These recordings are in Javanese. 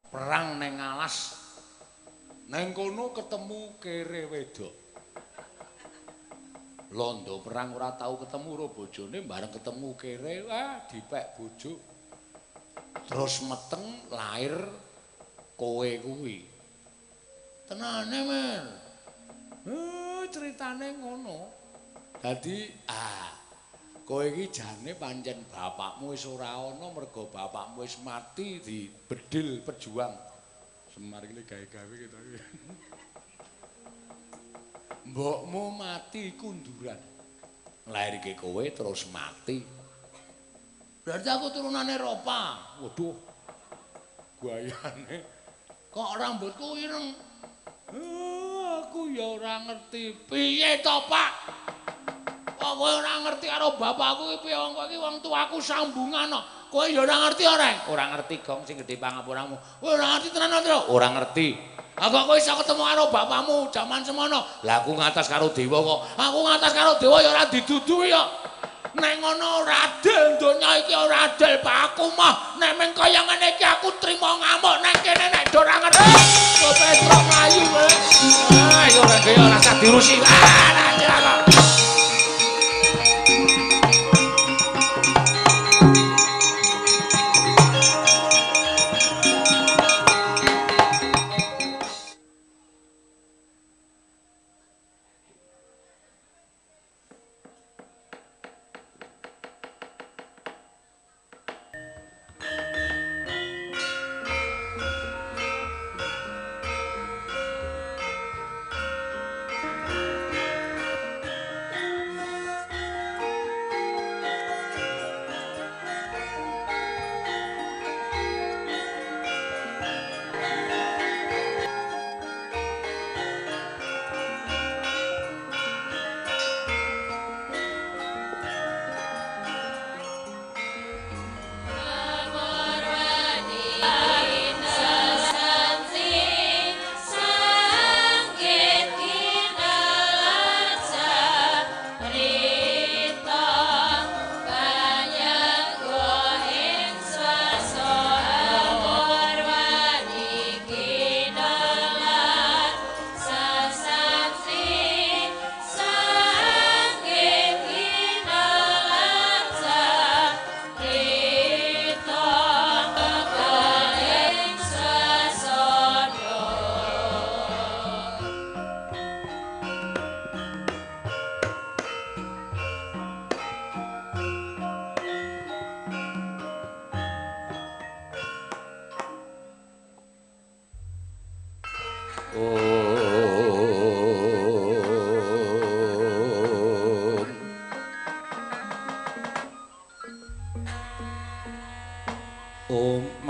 perang neng alas. Neng kono ketemu kere wedok. Londo perang ora tau ketemu karo bojone, bareng ketemu kere, wah dipek bojo. Terus meteng lahir kowe kuwi. Tenane, Men. Ceritane ngono. Dadi, kowe iki jane pancen bapakmu wis ora ana mergo bapakmu wis mati di bedil pejuang. Semar iki gawe-gawe gitu. Mbokmu mati kunduran. Lairke kowe terus mati. Berarti aku turunane Ropa. Waduh. Guayane kok rambutku ireng. Aku ya ora ngerti. Piye to, Pak? Kok kowe ora ngerti karo bapakku iki piye wong kowe iki wong tuaku sambungan kok. Kowe ya ora ngerti ora? Ora ngerti, Gong, sing gedhe pangapuramu. Kowe ora ngerti tenan to? Ora ngerti. Kok kowe iso ketemu karo bapakmu jaman semono. Lah aku ngatas karo dewa kok. Aku ngatas karo dewa ya ora didudu ya. Nek ngono ora adil donya iki ora adil Pak aku mah nek meng kaya ngene iki aku trimo ngamuk nek kene nek do ora ngerti. Kok Petro mlayu kowe. Ya ora kaya ora usah diurusi.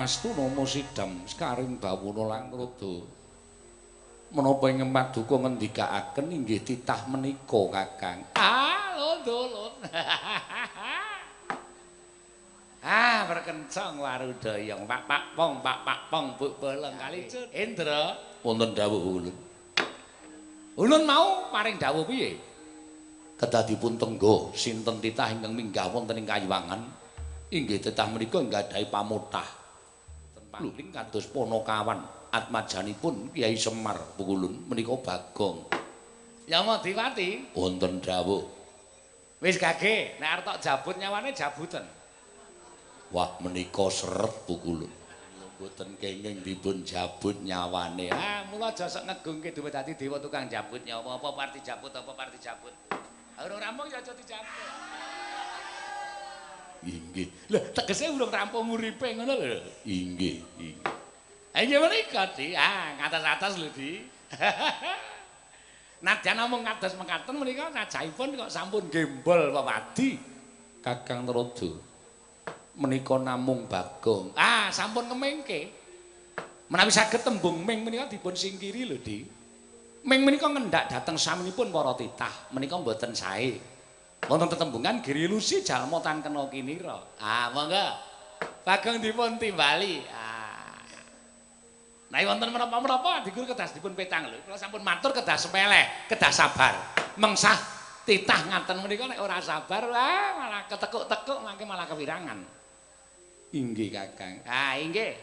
Astuna Sidam Skaring Bawuna Langrada menapa ing Paduka ngendikaaken inggih titah menika Kakang. Londolon. Berkencang warudaya Pak Pong Bu Bolong Kalicut. Indra wonten dawuh ulun. Ulun mau paring dawuh piye? Kedah dipun tenggo sinten titah ingkang minggah wonten ing Kayuwangan inggih titah menika nggadahi pamutah. Luling kados Ponokawan atmajanipun Kyai Semar Pukulun menika Bagong. Yamadewati wonten dawuh. Wis gage nek arep tok jabut nyawane jabutan. Wah menika seret Pukulun. Mboten kenging dipun jabut nyawane. Mula aja sok ngegungke duwe dadi dewa tukang jabut nyawa apa parti jabut. Ora rampung ya aja dijabut. Inggih. Lah tegese urung rampung uripe ngono lho. Inggih. Inggih menika, Di. Ngatas-atas lho, Di. Nadyan namung kados mekaten menika sajaipun kok sampun gembol pepadi. Kakang Narada. Menika namung Bagong. Sampun ngemengke. Menawi saged tembung ming menika dipun singkiri lho, Di. Ming menika ngendhak dhateng saminipun para titah. Menika mboten sae. Wonten tetembungan Giri Lusi jalma tan kena kinira. Monggo. Bagong dipun timbali. Nah wonten menapa-menapa dikur kedah dipun petang lho. Kula sampun matur kedah sepeleh, kedah sabar. Mengsah titah ngaten menika nek ora sabar malah ketekuk-tekuk mangke malah kewirangan. Inggih Kakang. Inggih.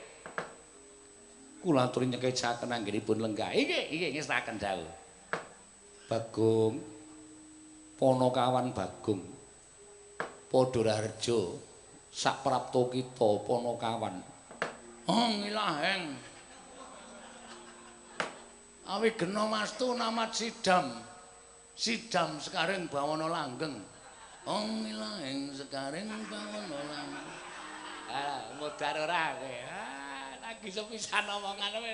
Kula aturi nyekecaken anggenipun lenggah. Iki ngestaken dawuh. Bagong Panakawan Bagong padha raharja saprapta kita Panakawan. Ngilaheng. Awi gena mastu namat sidam. Sidam sekaring bawana langgeng. Ngilaheng sekaring bawana langgeng. Modar ora kowe. Lagi sepisan omongan kowe.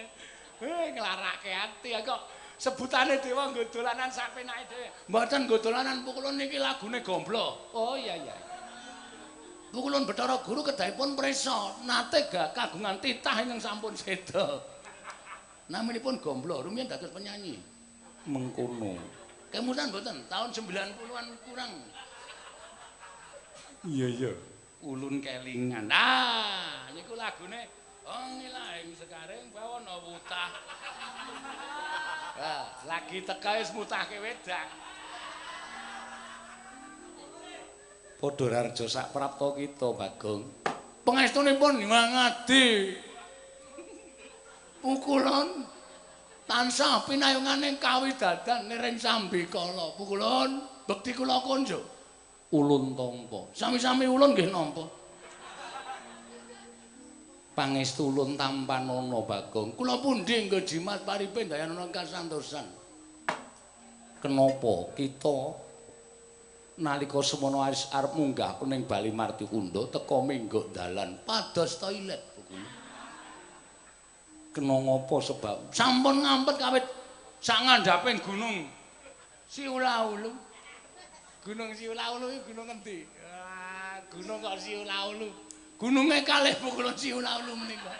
Nglarake ati kok sebutane dewa nggo dolanan sapenake dhewe. Mboten nggo dolanan pukulan niki lagune Gomblo. Oh iya. Pukulan Bathara Guru kedahipun presa nate kagungan titah ingkang sampun seda. Naminipun Gomblo, rumiyin dados penyanyi. Mengkono. Kemudian mboten tahun 90-an kurang. Iya. Ulun kelingan. Niku lagune ngilahing sekaring bawana wutah. Lagi teka wis mutahke wedang. Padha rarja sak prapta kita, Bagong. Pangestunipun ngangadi. Pukulan tansah pinayunganing kawidadan niring sambikala. Pukulan bekti kula konjo. Ulun tampa. Sami-sami ulun nggih nampa. Pangestu ulun tampanana Bagong. Kula pundi nggo jimat paripe dayanana kasantosan. Kenapa kita nalika semana arep munggah ning Bali Martikunda teka minggok dalan pados toilet Bagong. Kena ngapa sebab sampun ngampet kawit sak ngandhaping gunung Siulaulu. Gunung Siulaulu iki gunung endi? Gunung kok Siulaulu. Gununge kalih pukulan Siulaulu menika.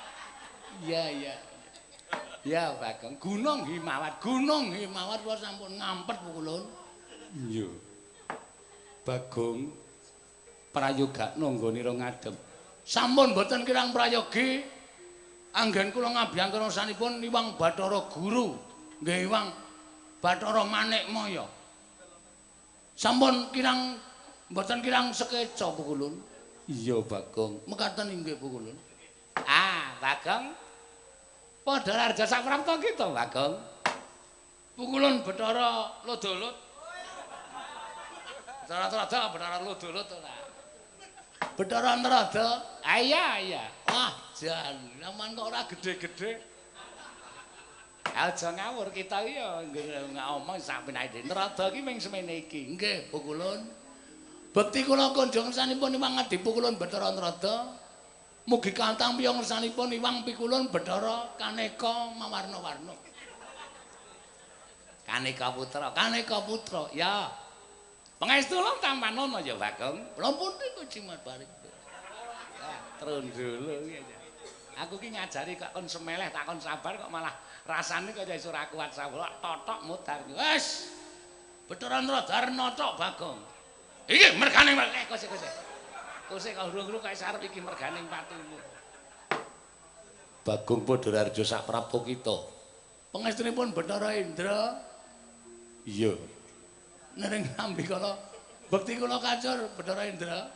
Iya. Ya Bagong, Gunung Himawat kula sampun ngampet pukulan. Iya. Bagong prayogakna nggonira ngadhep. Sampun boten kirang prayogi anggen kula ngabiyang kersanipun Iwang Bathara Guru, nggih Iwang Bathara Manikmaya. Sampun kirang boten kirang sekeca pukulun. Iya Bagong, mekaten inggih pukulun. Bagong. Padha rarja saprapta kita, Bagong. Pukulun Bathara Lodolut. Bathara Lodolut ora. Bathara Antrada. Iya. Jan, naman kok ora gede-gede. Aja ngawur kita iki ya ngomong sapenake dhewe. Antrada iki ming semene iki. Nggih, pukulun. Bekti kula konjo ngersanipun Iwang Adi Pukulun Bathara Antrada. Mugi kantang piyong ngersanipun Iwang Pikulun Bathara Kaneka mawarna-warna. Kaneka Putra. Ya. Pangestu lho tampanana ya Bagong. Lha pundi kok jimat barik. Trondolo iki. Aku ki ngajari kok kon semeleh tak kon sabar kok malah rasane kok iso ora kuat sabar. Totok mudar. Wes. Bathara Antrada notok Bagong. Iki merganing kose. Kose kok urung-urung kaya sarep iki merganing patumu. Bagong padha rarja sak prapta kita. Pangestunipun Bathara Indra. Iya. Nering sambikala bekti kula kacur Bathara Indra.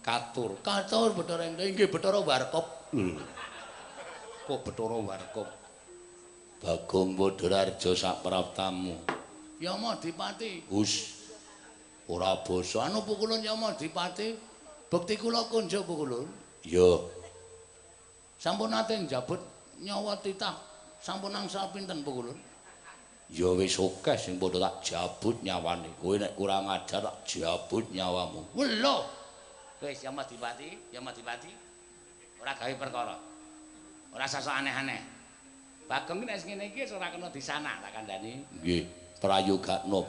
Katur Bathara Indra inggih Bathara Warkop. Kok Bathara Warkop. Bagong padha rarja sak praptamu. Yama Dipati. Ora basa anu pukulun Yama Dipati. Bekti kula konjo pukulun. Iya. Sampun nate njabut nyawa titah sampun angsal pinten pukulun? Ya wis akeh sing padha tak jabut nyawane. Kowe nek kurang ajar tak jabut nyawamu. Lho. Wis Yama Dipati. Ora gawe perkara. Ora sasok aneh-aneh. Bagong nek ngene iki ora kena disanak tak kandhani. Nggih, prayogakna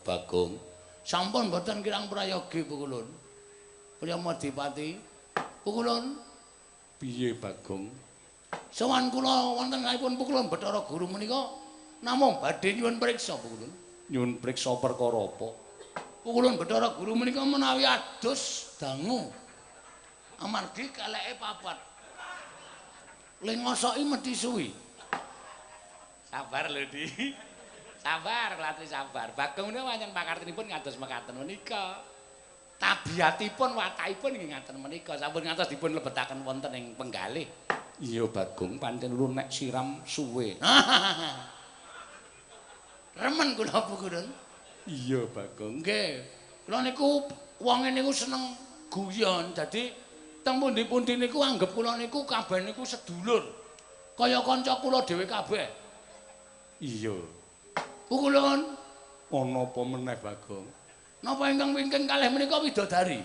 Bagong. Sampun mboten kirang prayogi pukulun. Yama Dipati. Pukulun. Piye Bagong? Sowan kula wonten kalipun pukulun Bathara Guru menika namung badhe nyuwun priksa pukulun. Nyuwun priksa perkara apa? Pukulun Bathara Guru menika menawi adus dangu. Amargi keleke papat. Lengosoki mesti suwi. Sabar lho, Di. Sabar, Latri sabar. Bagong menika pancen pakartinipun ngados mekaten menika. Tabiatipun watakipun nggih ngaten menika. Sampun ngantos dipun lebetaken wonten ing penggalih. Iya Bagong pancen lu nek siram suwe. Remen kula Bu Gurun. Iya Bagong. Nggih. Kula niku wonge niku seneng guyon. Dadi teng pundi-pundi niku anggap kula niku kabeh niku sedulur. Kaya kanca kula dhewe kabeh. Iya. Bu Gurun, Ana apa meneh Bagong? napa ingkang wingking kalih menika widodari?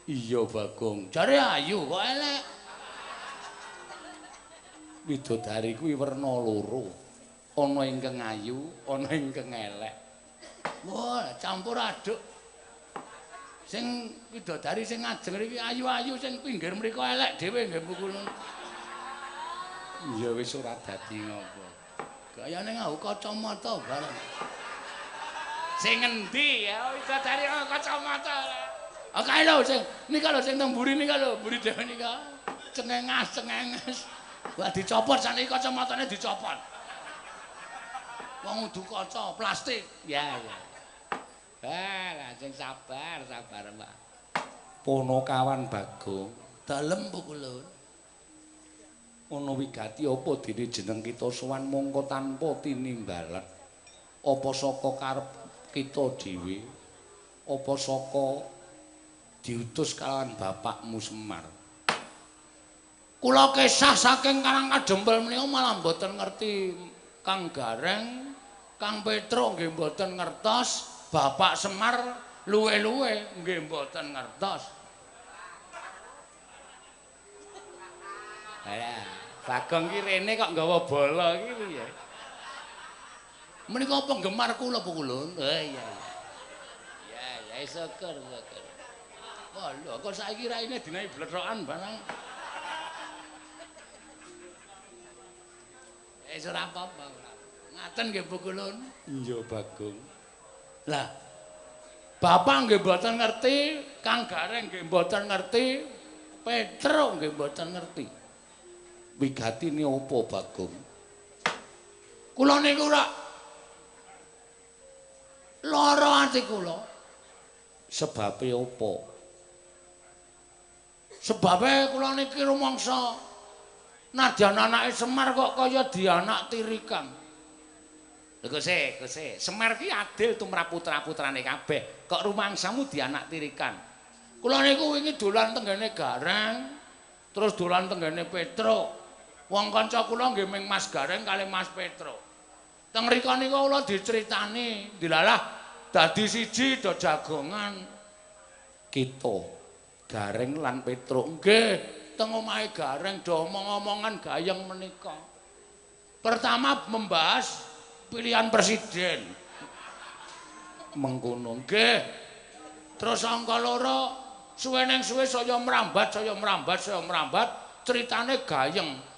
Iya Bagong. Jare ayu kok elek. Widodari kuwi werna loro. Ana ingkang ayu, ana ingkang elek. Wah, campur aduk. Sing widodari sing ngajeng iki ayu-ayu, sing pinggir mriku elek dhewe nggih Bu Gurun. Ya wis ora dadi ngopo. Gayane nganggo kacamata bareng. Sing ngendi ya widodari kacamata. Ah kae lho sing nika lho sing teng mburi nika lho, mburi dhewe nika. Cengengas. Wah dicopot saniki kacamatane dicopot. Wong udu kaca plastik. Ya. Lah sing sabar Mbak. Ponokawan Bagong. Dalem Bu Gurun. Ana wigati apa dene jeneng kita sowan mongko tanpa tinimbalan? Apa saka karep kita dhewe? Apa saka diutus kalawan bapakmu Semar? Kula kesah saking Karang Kadempel menika malah mboten ngerti Kang Gareng, Kang Petruk nggih mboten ngertos, Bapak Semar luwe-luwe nggih mboten ngertos. Alah, Bagong ki rene kok nggawa bola iki piye? Menika penggemar kula Bu Gurun. Iya. Ya syukur. Wah lho kok saiki raine dinae blethokan barang. Ora apa-apa. Ngaten nggih Bu Gurun. Iya Bagong. Lah Bapak nggih mboten ngerti, Kang Gareng nggih mboten ngerti, Petruk nggih mboten ngerti. Wigatine apa Bagong? Kula niku ora lara ati kula. Sebabe apa? Sebabe kula niki rumangsa nadyan anake Semar kok kaya dianak tirikan. Lho Gusti, Semar ki adil tumrap putra-putrane kabeh. Kok rumangsamu dianak tirikan? Kula niku wingi dolan tenggene Gareng, terus dolan tenggene Petruk. Wong kanca kula nggih ming Mas Gareng kali Mas Petruk. Teng mriku niku kula diceritani, dilalah dadi siji do jagongan. Kita Gareng lan Petruk Nggih, teng omahe Gareng do omong-omongan gayeng menika. Pertama membahas pilihan presiden. mengkono. Nggih. Terus angka loro suweneng suwe saya mrambat, ceritane gayeng.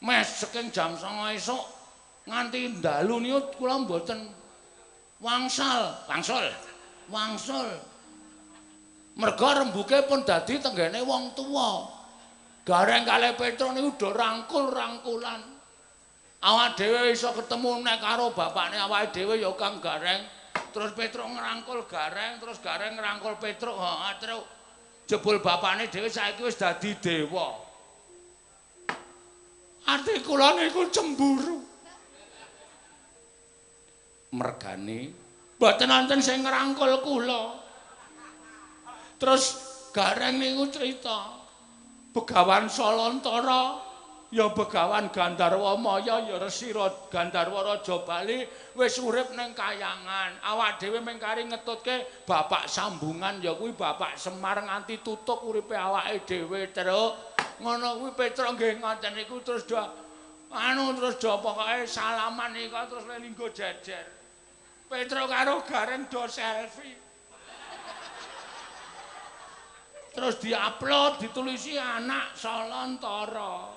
Mes saking jam 09.00 esuk nganti dalu niku kula mboten wangsul. Merga rembuke pun dadi tenggene wong tuwa. Gareng kalih Petruk niku do rangkul-rangkulan. Awak dhewe iso ketemu nek karo bapakne awake dhewe ya Kang Gareng. Terus Petruk ngrangkul Gareng, terus Gareng ngrangkul Petruk. Heeh, terus jebul bapakne dhewe saiki wis dadi dewa. Ati kula niku cemburu. Mergane Mboten wonten sing ngrangkul kula. Terus Gareng niku cerita, Begawan Salantara, ya Begawan Gandarwa Maya, ya Resi Gandarwa Raja Bali wis urip ning kayangan. Awak dhewe mung kari ngetutke bapak sambungan ya kuwi Bapak Semar nganti tutuk uripe awake dhewe, Truk. Ngono kuwi Petruk nggih ngoten niku terus terus pokoke salaman niku terus linggo jejer. Petruk karo Gareng do selfie. Terus diupload ditulisi anak Salantara.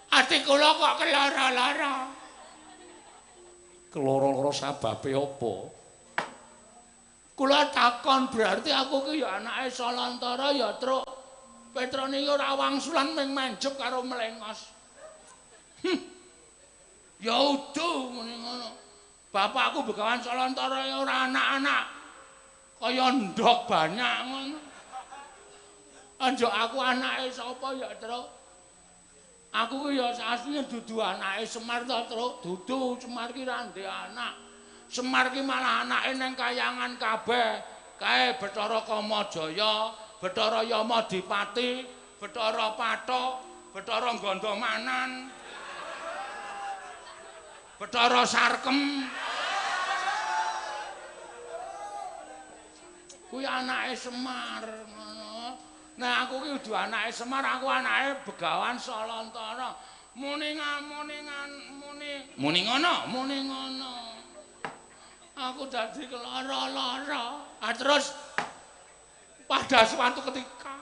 Ati kula kok kelara-lara. keloro-loro sababe apa? Kula takon berarti aku ki ya anake Salantara ya, Truk. Petruk niki ora wangsulan ming menjep karo melengos. Ya udu muni ngono. Bapakku Begawan Salantara ya ora anak-anak. Kaya ndok banyak ngono. Anjuk aku anake sapa ya, Truk? Aku ku ya asline dudu anake Semar to, Truk. Dudu, Semar ki ra ndek anak. Semar ki malah anake ning kayangan kabeh. Kae Bathara Kamajaya, Bathara Yamadipati, Bathara Pathok, Bathara Gandamanan, Bathara Sarkem. Kuwi anake Semar ngono. Nah aku ki kudu anake Semar, aku anake Begawan Salantara. Muni ngono. Aku dadi kelara-lara. Ah terus pada suatu ketika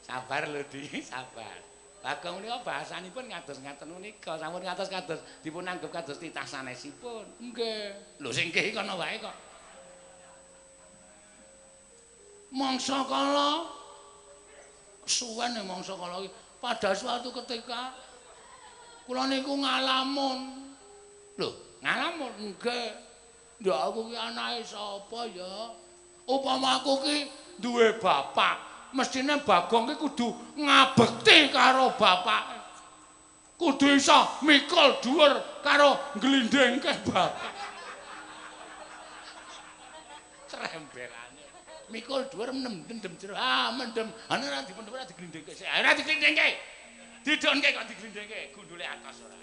sabar lho Di, sabar. Bagong menika bahasanipun ngados-ngaten menika, sampun kados-kados dipun anggep kados titah sanesipun. Nggih. Lho sing nggih kono wae kok. Mangsa kala suwen mangsa kala pada suatu ketika kula niku ngalamun. Lho, ngalamun nggih. Ya aku ki anake sapa ya? Upama aku ki duwe bapak, mestine Bagong ki kudu ngabekti karo bapak. Kudu iso mikul dhuwur karo nglindhengke bapak. Trembelan. Mikul dhuwur mendem jero. Ah, mendem. Ana ora dipendem ora diglindhengke. Ora diglindhengke. Didonke kok diglindhengke, gundule atos ora.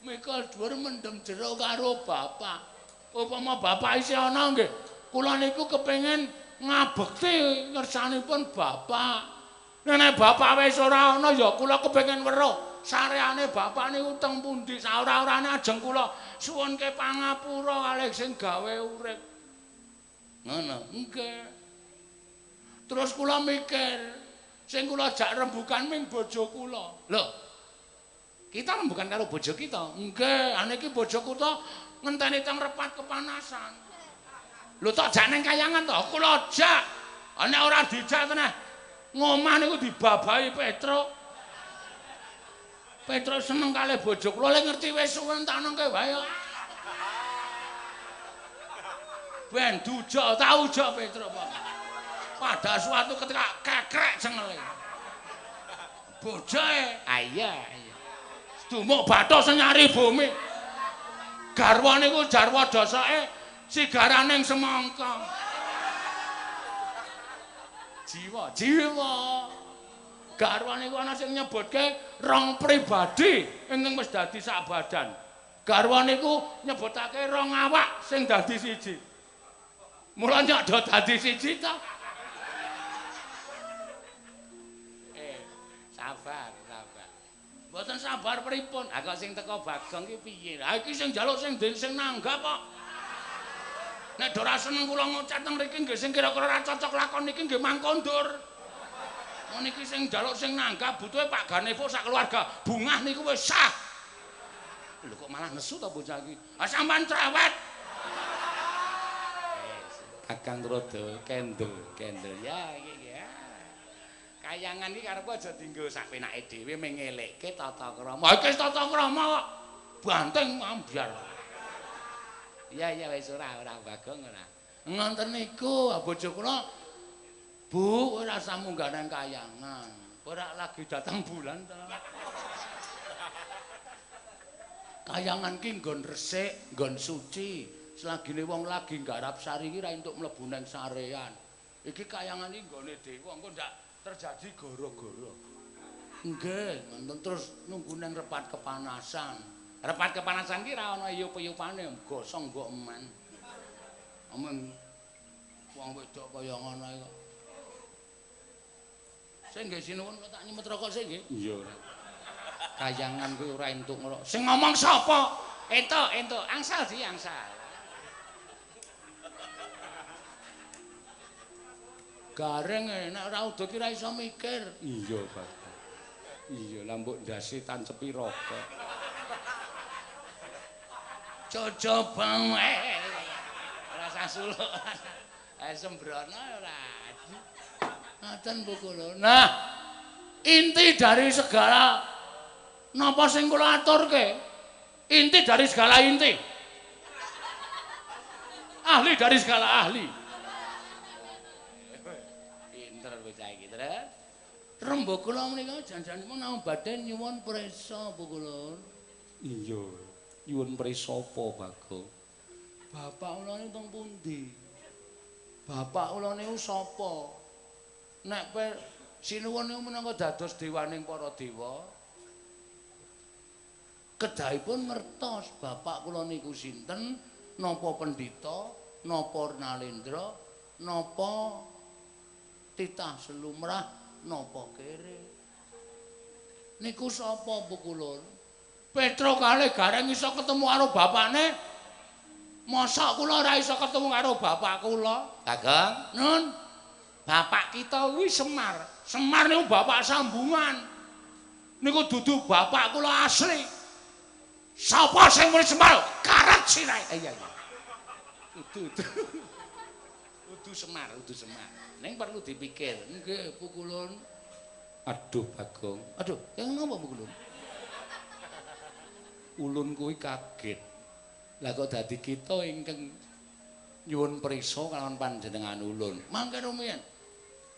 Mikul dhuwur mendem jero karo bapak. Upama bapak isih ana nggih, kula niku kepengin ngabekti ngersanipun bapak. Nek bapak wis ora ana ya kula kepengin weruh sareane bapak niku teng pundi. Saora-orane ajeng kula suwunke pangapura kalih sing gawe urip. Ngono, nggih. Terus kula mikir, sing kula jak rembugan ming bojo kula. Lho. Kita rembugan karo bojo kita. Nggih, aniki bojo kita ngenteni teng repat kepanasan. Lho tok jak ning kayangan to, kula jak. Nek ora dijak teneh, ngomah niku dibabahi Petruk. Petruk seneng kalih bojo kula, lek ngerti wis suwen tak nengke wae kok. Ben dujok, tau ujok Petruk Pak. Pada suatu ketika kekrek cengele. Bojoe, iya. Dumuk bathos nyari bumi. Garwa niku jarwa dosake sigaraning semangka. Jiwa. Garwa niku ana sing nyebutke rong pribadi ingkang wis dadi sak badan. Garwa niku nyebutake rong awak sing dadi siji. Mula nyok do dadi siji to. Sabar. Mboten sabar pripun? Ha kok sing teko Bagong ki piye? Ha iki sing njaluk sing nanggap kok. Nek do ra seneng kula ngucat teng mriki nggih sing kira-kira ra cocok lakon niki nggih mangkondur. Niki sing njaluk sing nanggap butuhe Pak Ganevo sak keluarga. Bungah niku wis sah. Lho kok malah nesu to bocah iki? Ha sampean cerewet. Kakang Rodo kendel ya iki ya. Kayangan iki karepku aja dienggo sak penake dhewe mengelekke tata krama. Ha iki tata krama kok banteng ambyar. Iya wis ora Bagong ora. Ngonten niku bojo kula Bu ora usah munggah nang kayangan. Ora lagi datang bulan ta. Kayangan ki nggon resik, nggon suci. Selagine wong lagi nggarap sari iki ra entuk mlebu nang sarean. Iki kayangan iki nggone dewa engko ndak terjadi goro-goro. Nggih, ngoten terus nunggu nang repat kepanasan. Repat kepanasan ki ra ana iyup-iyupane, gosong mbok eman. Amen wong wedok kaya ngono kok. Sing nggih sinuwun kok tak nyemet rokok sik nggih. Iya. Kayangan kuwi ora entuk ngrok. Sing ngomong sapa? Entuk, angsal di angsal. Gareng nek ora udo ki ra iso mikir. Iya, Pak. Iya, lah mbok ndase tancepi rokok. Coba wae. Ora usah suluk. Sembrono ora. Ngaten Bu kula. Nah, inti dari segala napa sing kula aturke? Inti dari segala inti. Ahli dari segala ahli. Rembug kula menika janjanipun namung badhe nyuwun prisa Pukulun. Iya. Nyuwun prisa apa, Bagong? Bapak kula niku teng pundi? Bapak kula niku sapa? Nek sinuwun niku menangka dados dewaning para dewa. Kedahipun ngertos bapak kula niku sinten, napa pendhita, napa Nalendra, napa titah selumrah, napa kere. Niku sapa Pukulun? Petro kalih Gareng iso ketemu karo bapakne. Mosok kula ora iso ketemu karo bapak kula. Bagong, Nun, bapak kita kuwi Semar. Semar niku bapak sambungan. Niku dudu bapak kula asli. Sapa sing muni Semar? Karet sirahe. Iya. Udu. Udu Semar. Ning perlu dipikir. Nggih, Pukulun. aduh Bagong. Aduh, yang napa Pukulun? Ulun kuwi kaget. Lah kok dadi kita ingkang nyuwun prisa kalawan panjenengan ulun. Mangke rumiyin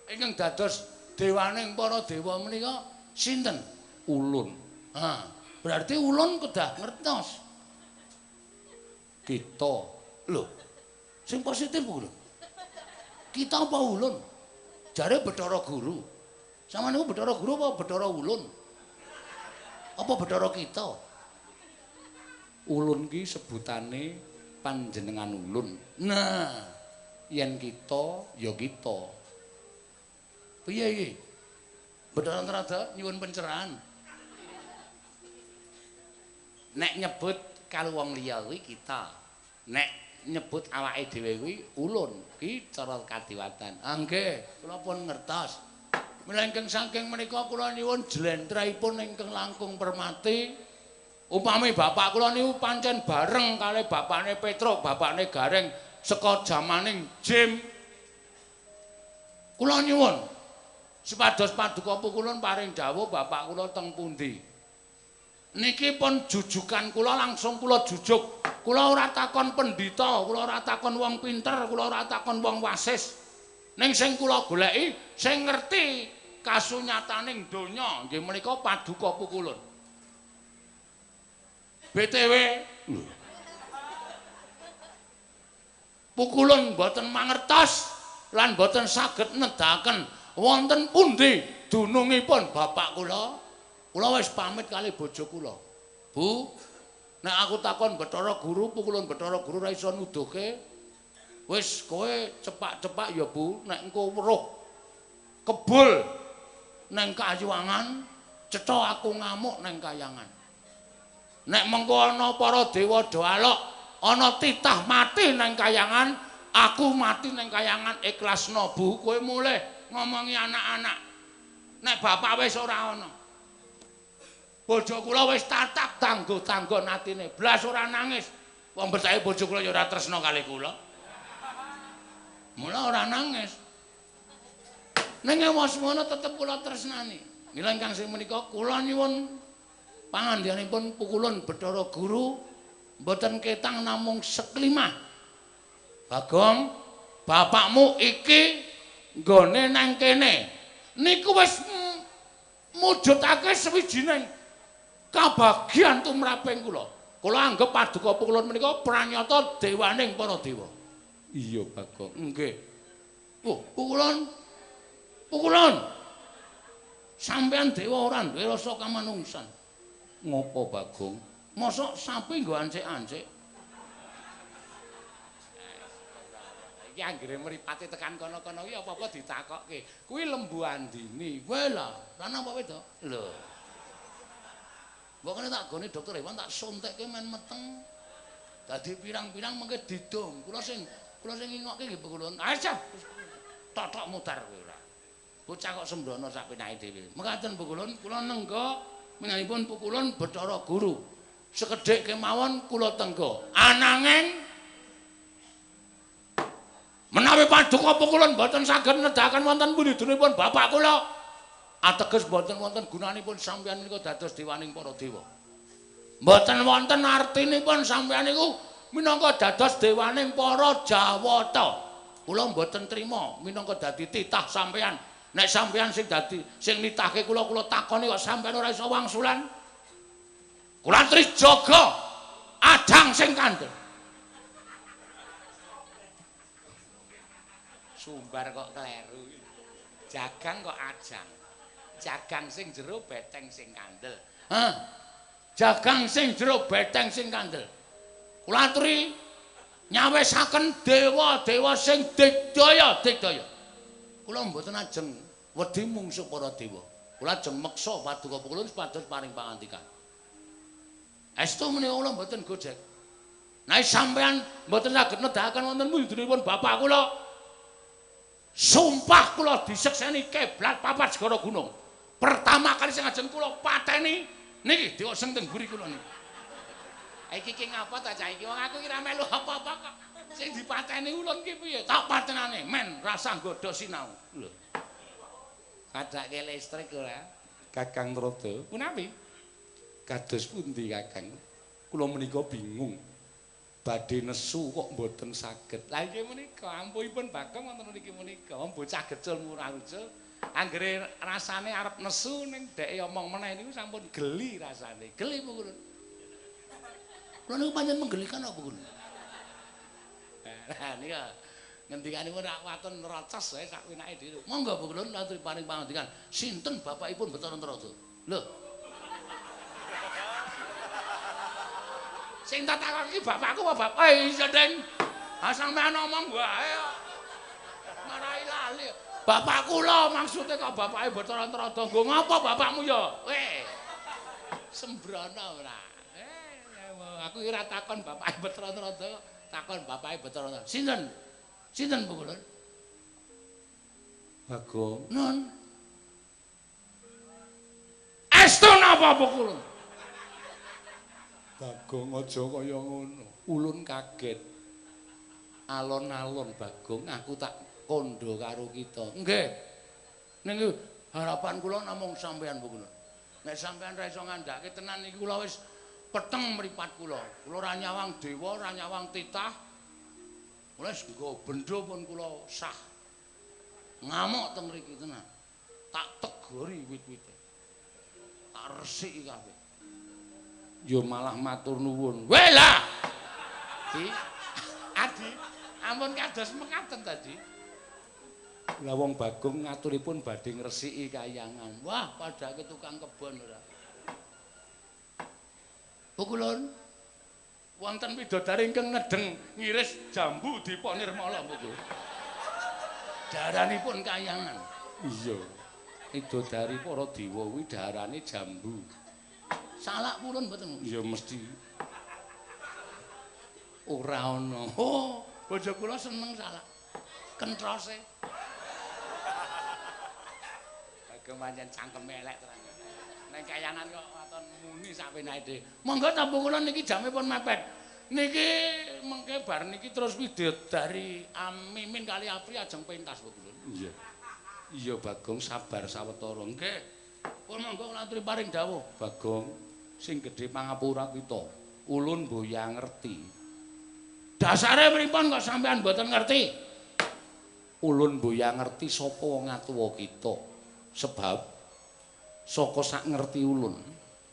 ingkang dados dewaning para dewa menika sinten? Ulun. Ha, berarti ulun kedah ngertos. Kita. Lho, sing positif ulun. Kita apa ulun? Jare Bathara Guru. Sama niku Bathara Guru apa Bathara Ulun? Apa Bathara kita? Ulun ki sebutane panjenengan ulun. Nah, Yen kita ya kita. piye iki? Bathara Antarada nyuwun pencerahan. Nek nyebut karo wong liya kuwi kita. Nek nyebut awake dhewe kuwi ulun. Ki cara kadiwatan. Ah nggih, kula pun ngertos. Mila ingkang saking menika kula nyuwun jlentrahipun ingkang langkung permati. Upami bapak kula niku pancen bareng kalih bapakne Petro, bapakne Gareng saka jamaning Jim. Kula nyuwun supados paduka Pukulun paring dawuh bapak kula teng pundi. Niki pun jujukan kula langsung kula jujuk. Kula ora takon pendhita, kula ora takon wong pinter, kula ora takon wong wasis. Ning sing kula goleki sing ngerti kasunyataning donya nggih menika paduka Pukulun. BTW Pukulun boten mangertos lan boten saged nedahaken wonten pundi dunungipun bapak kula. Kula wis pamit kalih bojo kula. Bu, nek aku takon Bathara Guru, Pukulun Bathara Guru ra iso nuduhke. Wis kowe cepak-cepak ya Bu, nek engko weruh kebul neng Kayuwangan, cetha aku ngamuk neng Kayangan. Nek mengko ana para dewa do alok, ana titah mati neng Kayangan, aku mati neng Kayangan ikhlasno Bu, kowe mulih ngomongi anak-anak. Nek bapak wis ora ana. Bojo kula wis tatap tanggo-tanggo atine, blas ora nangis. Wong bertahe bojo kula ya ora tresna kalih kula. Mula ora nangis. Ning ewas-mono tetep kula tresnani. Mila ingkang sing menika kula nyuwun pangandhanipun Pukulun Bathara Guru mboten ketang namung seklimah. Bagong, bapakmu iki nggone nang kene. Niku wis mujudake sawijining kabagyan tumraping kula. Kula anggap paduka Pukulun menika pranyata dewaning para dewa. Iya, Bagong. Nggih. Oh, Pukulun. Sampeyan dewa ora duwe rasa kamanungsan. Ngopo, Bagong? Mosok sapi nggo ancik-ancik. Iki anggere mripate tekan kono-kono iki apa-apa ditakokke. Kuwi lembu andini. Kowe lho, lanang apa wedok? Lho. Mbok kene tak gone dokter hewan tak suntikke men meteng. Dadi pirang-pirang mengke didong. Kula sing ingokke nggih Pukulun. Aja. Totok mutar kowe ora. Bocah kok sembrono sak penake dhewe. Mekaten Pukulun, kula nengga menyanipun Pukulun Bathara Guru. Sekedhik kemawon kula tengga. Ananging menawi paduka Pukulun boten saged nedahaken wonten pundi dunipun bapak kula, ateges boten wonten gunanipun sampeyan menika dados dewaning para dewa. Mboten wonten artinipun sampeyan niku minangka dados dewaning para Jawata. Kula mboten trima minangka dadi titah sampeyan Nek sampean sing dadi sing nitahke kula takoni kok sampean ora iso wangsulan. Kula aturi jaga adang sing kandel. Sumbar kok kleru. Jagang kok ajang. Jagang sing jero beteng sing kandel. Hah? Jagang sing jero beteng sing kandel. Kula aturi nyawisaken dewa-dewa sing digdaya. Kula mboten ajeng wedi mungsuh para dewa. Kula ajeng meksa paduka kula supados paring pangandikan. Estu menika kula mboten gojek. Nek sampean mboten saged nedahaken wonten munduripun bapak kula. Sumpah kula disekseni keblat papat segara gunung. Pertama kali sing ajeng kula pateni niki dewa sing teng mburi kula niki. Iki ki ngapa ta cah iki wong aku ki ra melu apa-apa kok. Sing dipateni ulun ki piye? Tak patenane men rasa nggodha sinau. Lho. Kadake listrik ora? Kakang Trada. Punapi? Kados pundi Kakang? Kula menika bingung. Badhe nesu kok mboten saged. Lah iki menika ampunipun Bagong wonten niki menika. Wong bocah gecul murah-ucul. Anggere rasane arep nesu ning dheke omong meneh niku sampun geli rasane. Geli Bu kula. Kula niku pancen menggelikan apa kula? Nah nika ngendikanipun rak waton nerocos wae sak winake dhewe. Monggo Bu kula aturi paring pangandikan. Sinten bapakipun Bathara Trada? Lho. Sing tak takoki bapakku apa bapak? Iya, Deng. Ah sampean ngomong wae kok. Marai lali. Bapak kula maksude kok bapake Bathara Trada. Nggo ngapa bapakmu ya? Sembrono ora. Aku ora takon bapake Bathara Trada, takon bapake Bathara Trada. Sinten? Sinten Bu kula? Bagong. Nun. Estu napa Bu kula? Bagong aja kaya ngono. Ulun kaget. Alon-alon Bagong aku tak kondo karo kita. Nggih. Niku harapan kula namung sampean Bu kula. Nek sampean ra iso ngandhake tenan iki kula wis peteng mripat kula. Kula ora nyawang dewa, ora nyawang titah. Kula wis nggo bendho pun kula sah. Ngamuk teng mriki tenan. Tak tegori wit-wite. Tak resiki kabeh. Yo malah matur nuwun. Weh lah. Adi, ampun kados mekaten tadi. Lah wong Bagong ngaturipun badhe ngresiki kayangan. Wah, padake tukang kebon ora. Pukulun. Wonten widodari ingkang nedeng ngiris jambu dipa nirmala puku. Daranipun kayangan. Iya. Widodari para dewa kuwi darane jambu. Salak pulun mboten? Ya mesti. Ora ana. Oh, bojo kula seneng salak. Kentrose. Bagong pancen cangkeme elek terang. Nek kayangan kok waton muni sak penake dhewe. Monggo tampung kula niki jamipun mepet. Niki mengke bar niki terus widodari Mimin kali Apri ajeng pentas kok kula. Iya. Iya Bagong sabar sawetara. Nggih. Pun monggo kula aturi paring dawuh. Bagong sing gedhe pangapura kita. Ulun mboya ngerti. Dasare pripun kok sampean mboten ngerti? Ulun mboya ngerti sapa wong atuwa kita. Sebab saka sak ngerti ulun,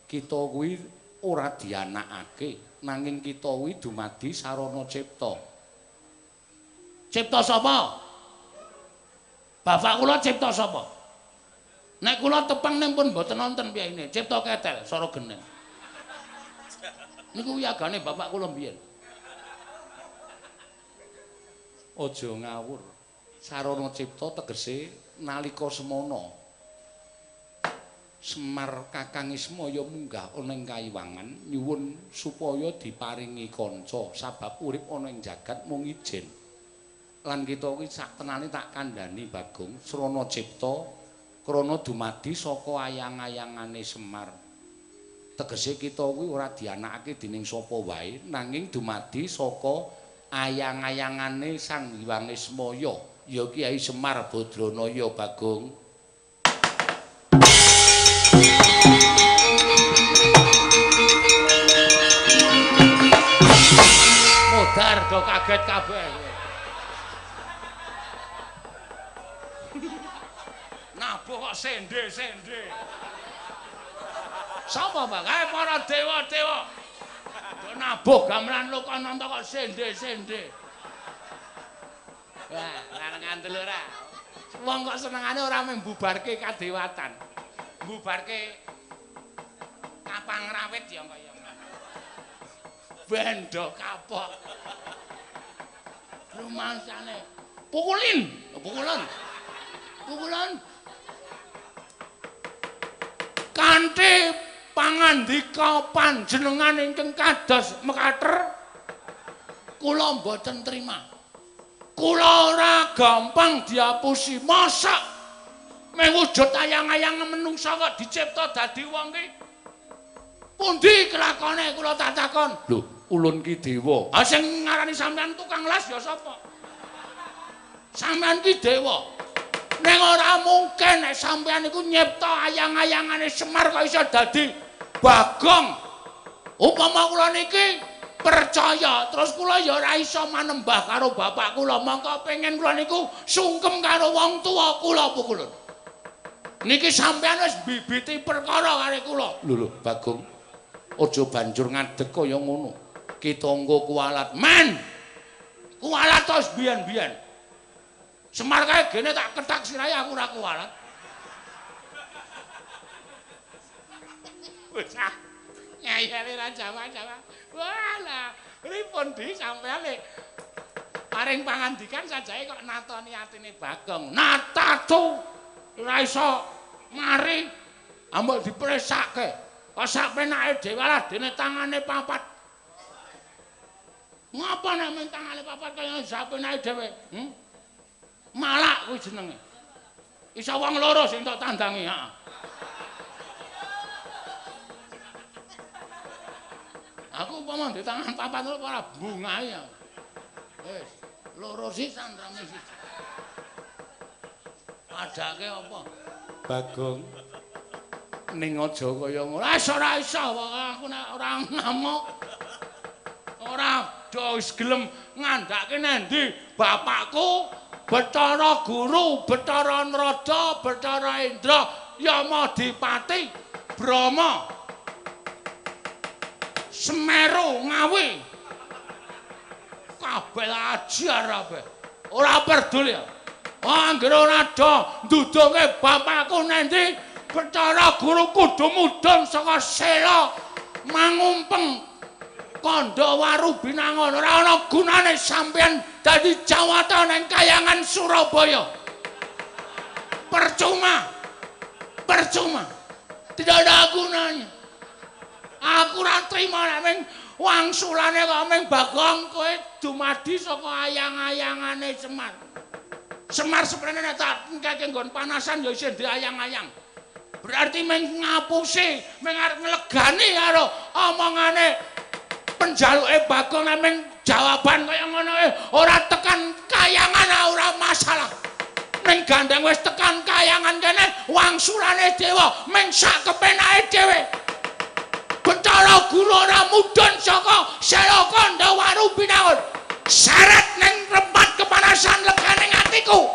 kita kuwi ora dianakake, nanging kita kuwi dumadi sarana cipta. Cipta sapa? Bapak kula cipta sapa? Nek kula tepang ning pun mboten wonten piyane, cipta ketel sora geneng. Niku yagane bapak kula mbiyen. Aja ngawur. Sarana cipta tegese nalika semana Semar Kakang Ismaya munggah ana ing Kaiwangan nyuwun supaya diparingi kanca sabab urip ana ing jagat mung ijen. Lan kita kuwi sak tenane tak kandhani Bagong srana cipta krana dumadi saka ayang-ayangane Semar. Tegese kita kuwi ora dianakake dening sapa wae nanging dumadi saka ayang-ayangane Sang Hyang Ismaya ya Kyai Semar Badranaya Bagong. Modar do kaget kabeh. kok sende-sende. Sapa, Bang? Para dewa-dewa. Do nabuh gamelan Lokananta kok sende-sende. Wah, larangan dulu ora. Wong kok senengane ora membubarke kadewatan. Mbubarke kapang rawit ya kaya bendo kapok. Rumangsane pukulin. Kanthi pangandika panjenengan ingkang kados mekater kula mboten trima. Kula ora gampang diapusi. Mosok mewujud ayang-ayang menungsa kok dicipta dadi wong ki. Pundi kelakone kula tak takon. Lho, ulun ki dewa. Ha sing ngarani sampean tukang las ya sapa? Sampean ki dewa. Ning ora mungkin nek sampean iku nyipta ayang-ayangane Semar kok iso dadi Bagong. Upama kula niki percaya terus kula ya ora iso manembah karo bapak kula, mongko pengen kula niku sungkem karo wong tuwa kula pukulun. Niki sampean wis bibiti perkara karo kula. Lho, Bagong. Aja banjur ngadeg kaya ngono. Kita nggo kualat. Men. Kualat tos biyen-biyen. Semar kae gene tak ketak sirahe aku ora kualat. Bocah. Nyayane ra jaman-jaman. Walah, pripun di sampeyan nek paring pangandikan sajae kok natoni atine Bagong. Natatu ora iso mari ambek dipresake. Kok sak penake dhewe lah dene tangane papat. Ngapa nek men tangane papat kaya sak penake dhewe? Malak kuwi jenenge. Iso wong loro sing tok tandangi, heeh. Aku umpama di tangan papat ora bungae ya. Wis, loro sisan rame siji. Padake apa? Bagong. Ning aja kaya ngono. Ora iso aku nek ora ngamuk. Ora wis gelem ngandhake nendi bapakku Bathara Guru, Bathara Narada, Bathara Indra, Yamadipati, Brahma. Semeru Ngawi. Kabeh ajar kabeh. Ora peduli. Anggere ora do ndudunge bapakku nendi Bathara Guru kudu mudhun saka sela mangumpeng kandha waru binangun. Ora ana gunane sampeyan dadi jawata ning Kayangan Surabaya. Percuma. Tidak ada gunanya. Aku ora trima nek ming wangsulane kok ming Bagong kowe dumadi saka ayang-ayangane Semar. Semar seprene nek tak engkeke nggon panasan ya isih diayang-ayang. Berarti meng ngapusi, meng arep nglegani karo omongane penjaluke Bagong meng jawaban kaya ngono ora tekan Kayangan ora masalah. Ning gandeng wis tekan Kayangan kene wangsulane dewa meng sak kepenake dhewe. Bathara Guru ora mudhun saka sela kandha waru binangun. Syarat ning tempat kepanasan legane atiku.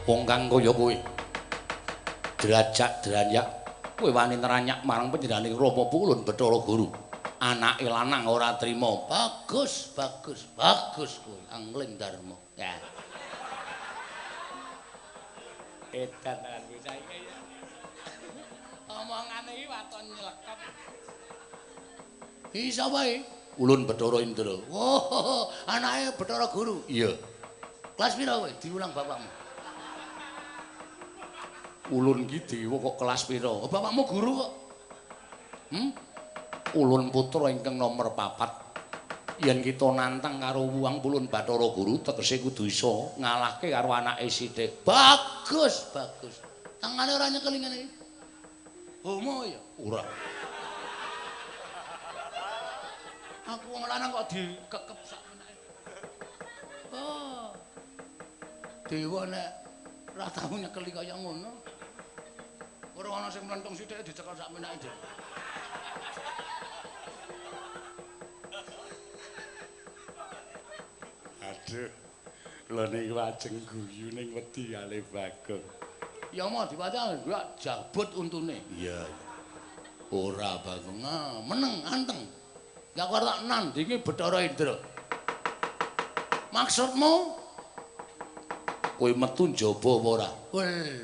Wong kang kaya kowe derajat dranyak kowe wani neranyak marang panjenenganing Rama Pukulun Bathara Guru anake lanang ora trima. Bagus kowe angling Darma ya. Edan tenan bocah iki ya. Omongane iki waton nyelekep. Iki sapa iki? Ulun Bathara Indra. Oh, anake Bathara Guru. Iya. Kelas pira kowe? Diulang bapakmu. Ulun ki dewa kok kelas pira? Bapakmu guru kok. Ulun putra ingkang nomor 4. Yen kita nantang karo Wuang Pulun Bathara Guru tegese kudu iso ngalahke karo anake sithik. Bagus. Tangane ora nyekel ngene iki. Homo ya? Ora. Aku wong lanang kok dikekep sak menake. Oh. Dewa nek ra tau nyekeli kaya ngono. Ora ana sing mlentung sithik dicekel sak menake dhewe. Aduh. Lha niku ajeng guyu ning wedi kali Bagong. Ya mau diwaca jabut untune. Iya. Ora Bagong, meneng anteng. Ya kok tak nandingi Bathara Indra. Maksudmu kowe metu njaba apa ora?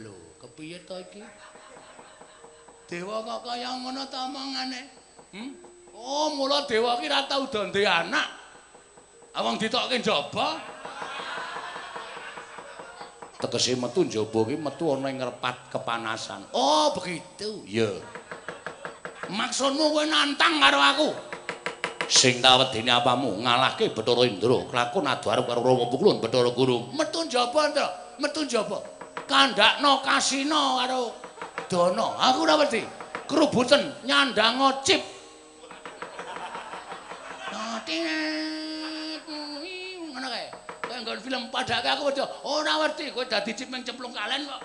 Lho, kepiye to iki? Dewa kok kaya ngono ta omongane? Oh, mula dewa ki ra tau do ndek anak. Awang ditokke njaba. Tegese metu njaba ki metu ana ing ngrepat kepanasan. Oh, begitu. Ya. Maksudmu kowe nantang karo aku? Sing tawedene apamu ngalahke Bathara Indra, kelakon adu arep karo Rama Pukulun Bathara Guru. Metu njaba, Ndra. Metu njaba. Kandhakno kasina karo Dana. Aku ora wedi. Kerubuten nyandang cip. Ngono kae. Kayak nggon film padake aku wedi. Ora wedi kowe dadi cip ning cemplung kalen kok.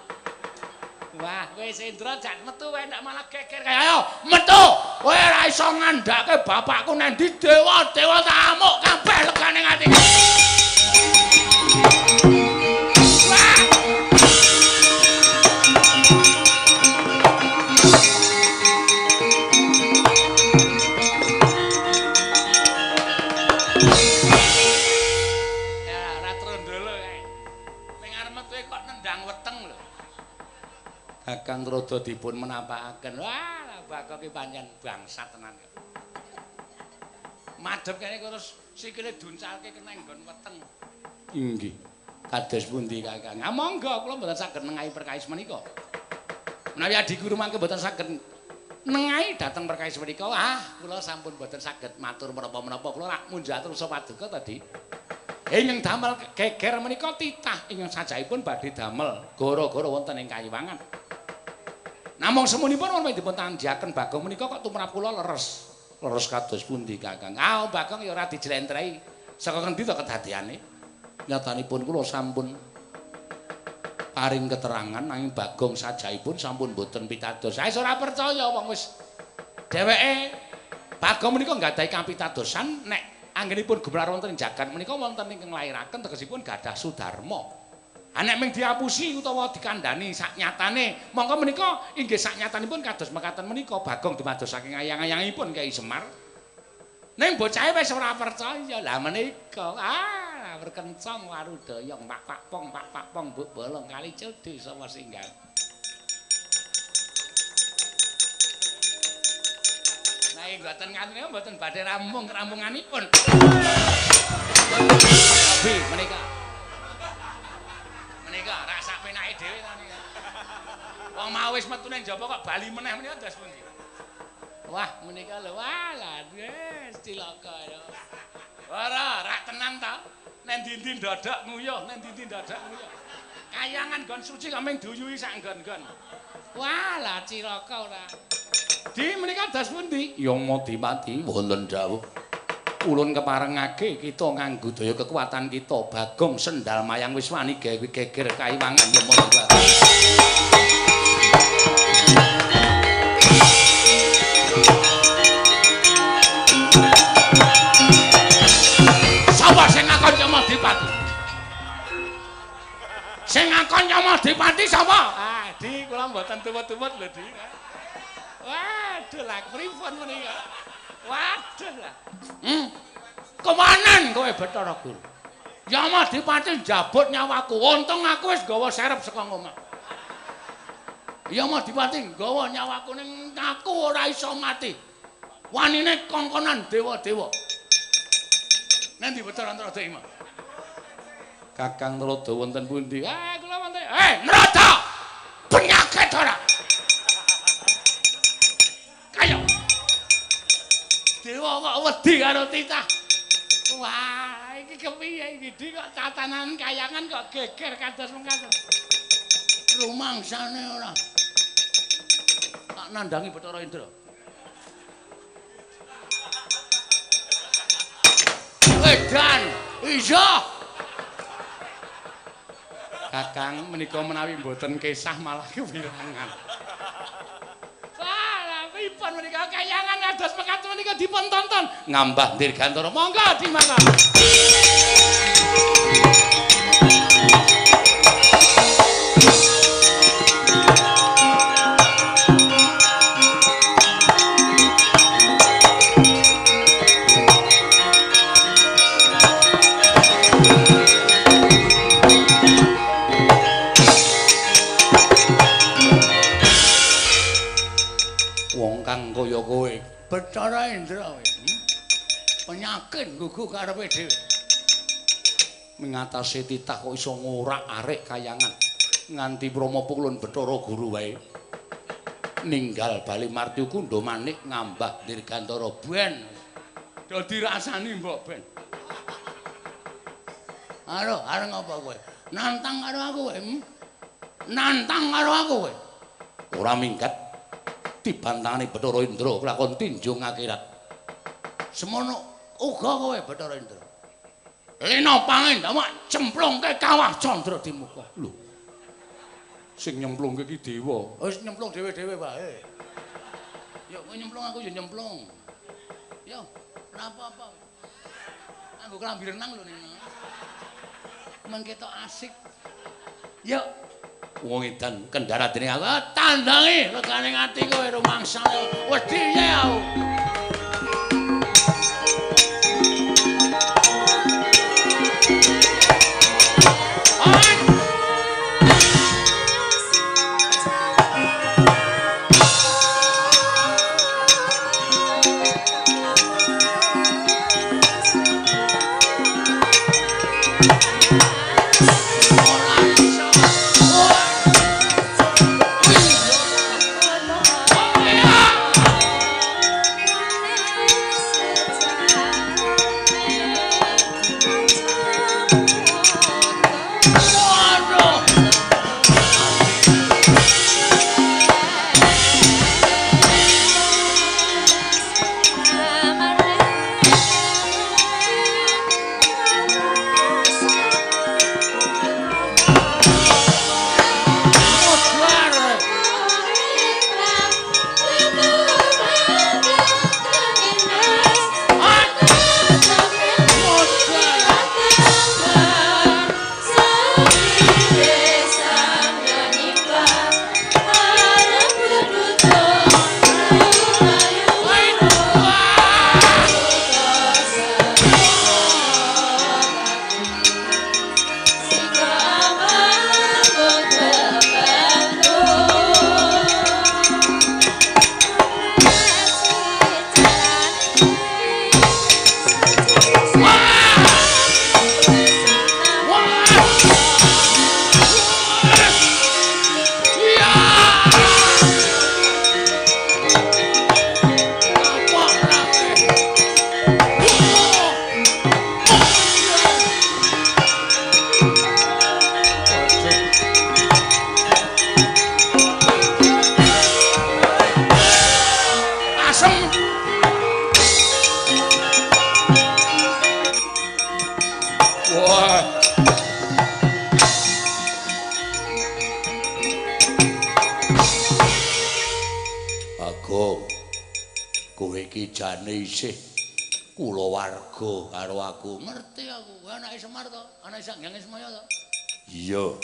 Wah, kowe Sendra jak metu wae ndak malah geger kae. Ayo, metu. Kowe ora iso ngandhake bapakku nang ndi dewa-dewa tak amuk kabeh legane ati. Wah. Ya, ora trondolo kae. Ning arep metu kok nendang weteng lho. Kakang Rada dipun menapakaken. Wah, Bagong ki pancen bangsat tenan. Madhep kene terus sikile duncalke kena nggon weteng. Inggih. Kados pundi Kakang? Ah monggo kula mboten saged nengahi perkawis menika. Menawi adiku rumangke mboten saged nengahi dhateng perkawis menika, kula sampun mboten saged matur menapa-menapa. Kula rak munjatur sapaduka tadi. Ingkang damel geger menika titah ingkang sajaipun badhe damel gara-gara wonten ing Kayiwangan. Namung semunipun wonten dipun tandhiaken Bagong menika kok tumrap kula leres. Leres kados pundi Kakang? Bagong ya ora dijlentrehi. Saka ngendi to kedadiane? Nyatanipun kula sampun paring keterangan nanging Bagong sajaipun sampun boten pitados. Saya ora percaya wong wis dheweke Bagong menika nggadahi kapitadosan nek anggenipun gumlar wonten ing jagat menika wonten ingkang lairaken tegesipun gadah Sudarma. Nek ming diapusi utawa dikandhani saknyatane, mongko menika inggih saknyatanipun kados mekaten menika Bagong dumados saking ayang-ayangipun Kyai Semar. Ning bocahe wis ora percaya. Lah menika berkencang warudoyong pak pong mbok bolong kali cedhi sama singgal. Nanging mboten ngaten mboten badhe rampunganipun. Abi menika rak sak penake dhewe ta nika. Wong mau wis metu ning jaba kok bali meneh menika ndas pundi? Wah, menika lho, walah wis cilaka ya. Ora, rak tenan ta. Nek ndi-ndi dadak nguyuh, nek ndi-ndi dadak nguyuh. Kayangan gon suci kok ming duyui sak nggon-nggon. Walah cilaka ora. Di menika ndas pundi? Ya Madimati wonten dawuh. Ulun keparengake kita nganggo daya kekuatan kita Bagong sendal mayang wis wani gawe geger Kayiwangan ya Madimati. Sapa sing ngakon ya Madimati? Sing ngakon ya Madimati sapa? Di kula mboten tuwet-tuwet lho, Di. Waduh lah pripun menika? Waduh lah. Kemanan kowe Bathara Guru? Ya Madipati njabut nyawaku. Untung aku wis gawa serep saka omah. Ya Madipati gawa nyawaku ning aku ora iso mati. Wanine kongkonan dewa-dewa. Nendi Bathara Antaradima? Kakang Narada wonten pundi? Kula wonten. Narada! Penyakit ora? Kayo. Dewa kok wedi karo titah. Wah, iki kepiye iki Di kok tatanan kayangan kok geger kados mengkaten. Rumangsane ora. Tak nandangi Bathara Indra. Edan, iya. Kakang menika menawi mboten kesah malah kewirangan. Salah pripun menika kayangan ados mekaten menika dipun tonton. Ngambah Dirgantara monggo dimangan. Kang kaya kowe Bathara Indra penyakit gugu karepe dhewe mengatasi titah kok iso ngorak arek kayangan nganti Brahmapulun Bathara guru wae ninggal bali Marti Kundha Manik ngambah Dirgantara ben dadi rasani mbok ben areng apa kowe nantang karo aku kowe nantang karo aku kowe ora minggat dibantangane Bathara Indra kelakon tinju akhirat. Semono uga kowe Bathara Indra. Lena pangin damak cemplungke kawah Candra di muka. Lho. Sing nyemplungke ki dewa. Wis nyemplung dhewe-dhewe wae. Ya kowe nyemplung aku ya nyemplung. Ya, ora apa-apa. Anggo klambi renang lho ning. Men ketok asik. Ya wong edan kendara dening aku tandangi regane ati kowe rumangsa wedi ya aku isih kulawarga karo aku. Ngerti aku, kowe anake Semar to, anake Sanghyang Ismaya to. Iya.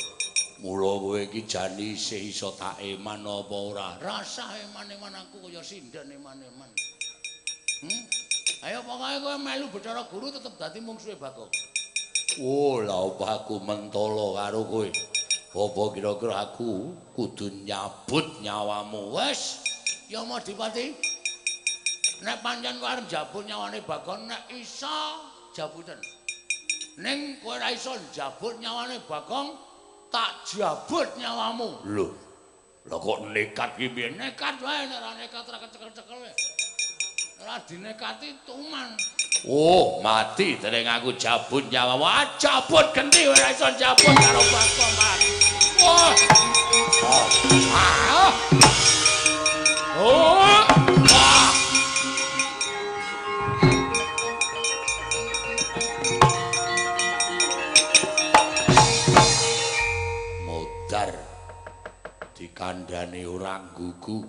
Mula kowe iki jane isih iso tak eman apa ora? Rasah eman-eman aku kaya sindan eman-eman. Ayo pokoke kowe melu Bathara Guru tetep dadi mungsuhe Bagong. Oh, lha apa aku mentolo karo kowe? Apa kira-kira aku kudu nyabut nyawamu? Wes, ya mau Dipati. Nek pancen kowe arep jabut nyawane Bagong, nek iso jabutan. Ning kowe ora iso jabut nyawane Bagong, tak jabut nyawamu. Lho. Lah kok nekat ki piye? Nekat wae nek ora nekat ora kecekel-cekel wae. Ora dinekati tuman. Oh, mati dereng aku jabut nyawamu. Jabut genti kowe ora iso jabut karo Bagong. Wah. Oh. Gandar dikandhani ora gugu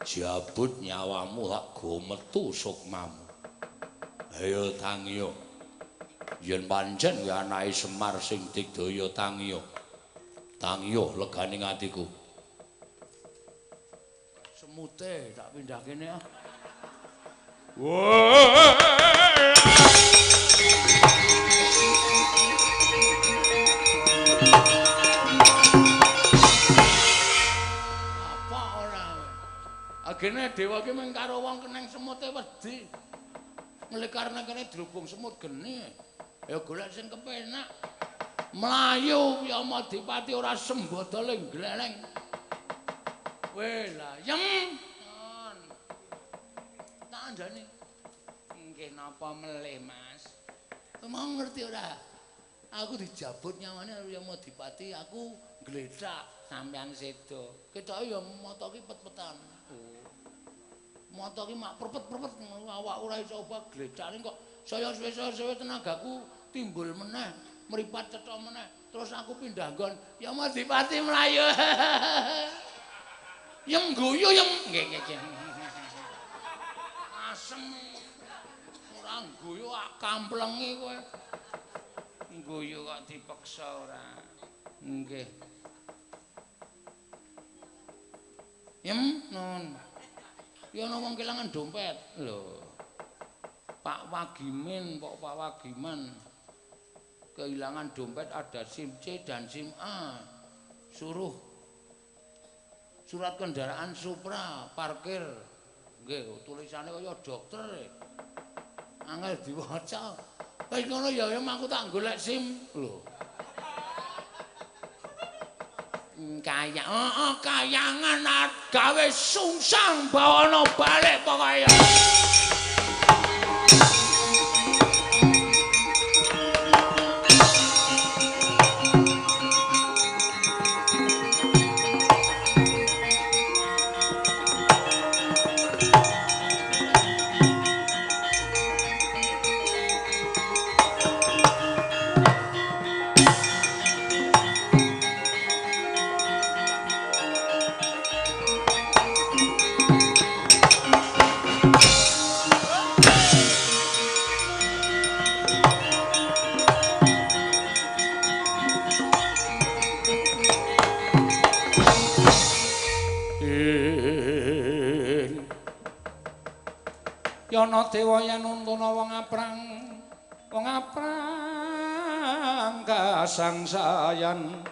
jabut nyawamu tak go metu sukmamu ayo Tangiya yen pancen kuwi anake Semar sing digdaya Tangiya legane atiku semute tak pindah kene ah Agene dewa ki mung karo wong keneng semute wedi. Melikarne kene drubung semut geni. Ya golek sing kepenak. Mlayu Yamadipati ora sembodole gleleng. Weh lah, yem. Tak andani. Nggih napa melih, Mas? Mau ngerti ora? Aku dijabut nyawane karo Yamadipati, aku gledak sampean sedo. Ketoke ya mata ki pet-petan. Mata ki mak perpet-perpet awak ora iso obah gledane kok saya suwe-suwe tenagaku timbul meneh mripat cetha meneh terus aku pindah nggon ya Madipati mlayu yang guyu yang nggih asem ora guyu kamplengi kowe guyu kok dipeksa ora nggih nun ya ana wong kelangan dompet lho Pak Wagimin Pak Wagiman kehilangan dompet ada SIM C dan SIM A suruh surat kendaraan Supra parkir nggih tulisane kaya dokter angel diwaca wis ngono ya aku tak golek SIM lho kaya kayangan gawe sungsang bawana balik pokoke Yana dewa yen nuntuna wong aprang kasangsayan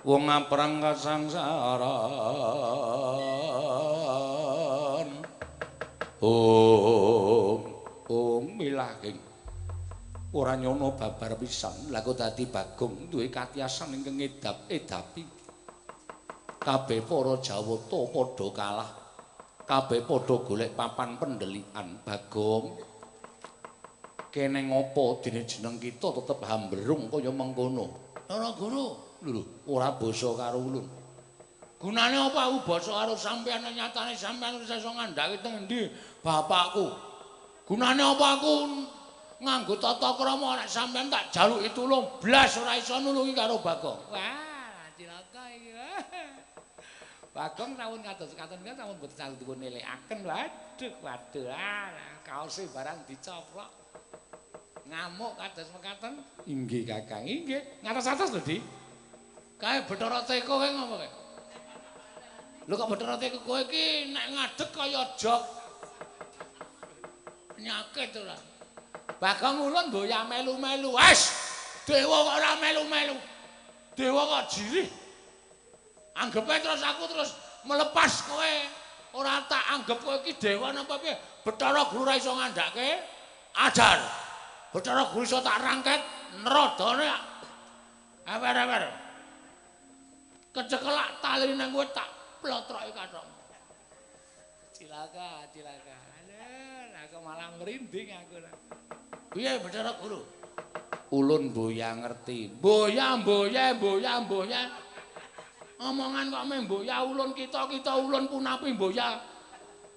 wong aprang kasangsaran milahing ora nyono babar pisan lha kok dadi Bagong duwe katiasan ingkang edapi kabeh para Jawata padha kalah kabeh padha golek papan pendelikan Bagong kene ngopo dene jeneng kita tetep hambrung kaya mengkono ora guru lho ora basa karo ulun gunane apa aku basa karo sampeyan nyatane sampeyan wis iso ngandhaki teng endi bapakku gunane apa aku nganggo tata krama nek sampean tak jaluki tulung blas ora iso nulungi karo Bagong. Wah, cilaka iki. Bagong rawuh kados-katon kan sampun boten saged dipun nelekaken. Waduh. Kaose barang dicoplok. Ngamuk kados mekaten. Inggih, Kakang. Inggih. Ngatos-atos lho, Di. Kae Bathara Teka kowe ngopo kowe? Lho kok Bathara Teka kowe iki nek ngadeg kaya jog. Penyakit ora. Bagong ulun mboya melu-melu. Wes, dewa kok ora melu-melu. Dewa kok jirih. Anggepe terus aku terus melepas kowe. Ora tak anggap kowe iki dewa napa piye? Bathara Guru ora iso ngandhake. Ajar. Bathara Guru iso tak rangket nerodane. Ewer-ewer. Kecekelak tali nang kowe tak plotroki kathok. Cilaka. Aduh, aku malah merinding aku. Piye Bathara Guru? Ulun mboya ngerti. Mboya. Omongan kok meh mboya ulun kita ulun punapi mboya.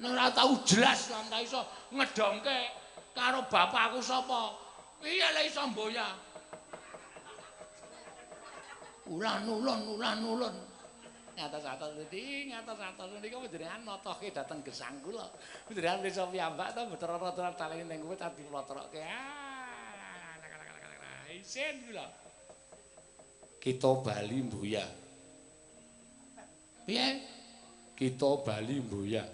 Nek ora tau jelas lan ta iso ngedongke karo bapakku sapa? Piye le iso mboyah? Ulan. Ngatos-atos niki panjenengan notoke dhateng gesang kula. Panjenengan iso piyambak to betara-betara talene ning kowe tadi kula trokke. Isin kula. Kita Bali mboyah. Piye? Kita Bali mboyah.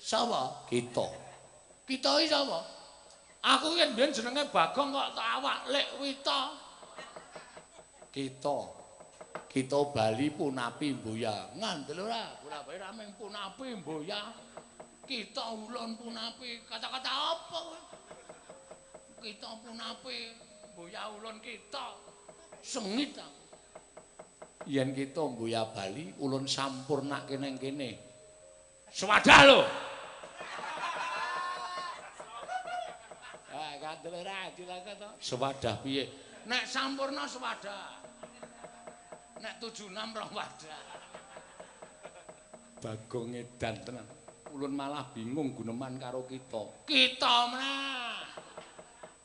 Sapa? Kita. Kita iki sapa? Aku yen mbiyen jenenge Bagong kok tak awak Lek Wita. Kita Bali punapi mboyah. Ngandel ora? Ora bae rameng punapi mboyah. Kita ulun punapi. Kata-kata apa kowe? Kita punapi mboyah ulun kita. Sengit aku. Yen kita mboyah Bali ulun sampurnake ning kene. Swadah lho. Ah, kandel ora dilaka to. Swadah piye? Nek sampurna swadah. Nek 76 rong wadah. Bagong edan tenan. Ulun malah bingung guneman karo kita. Kita meneh.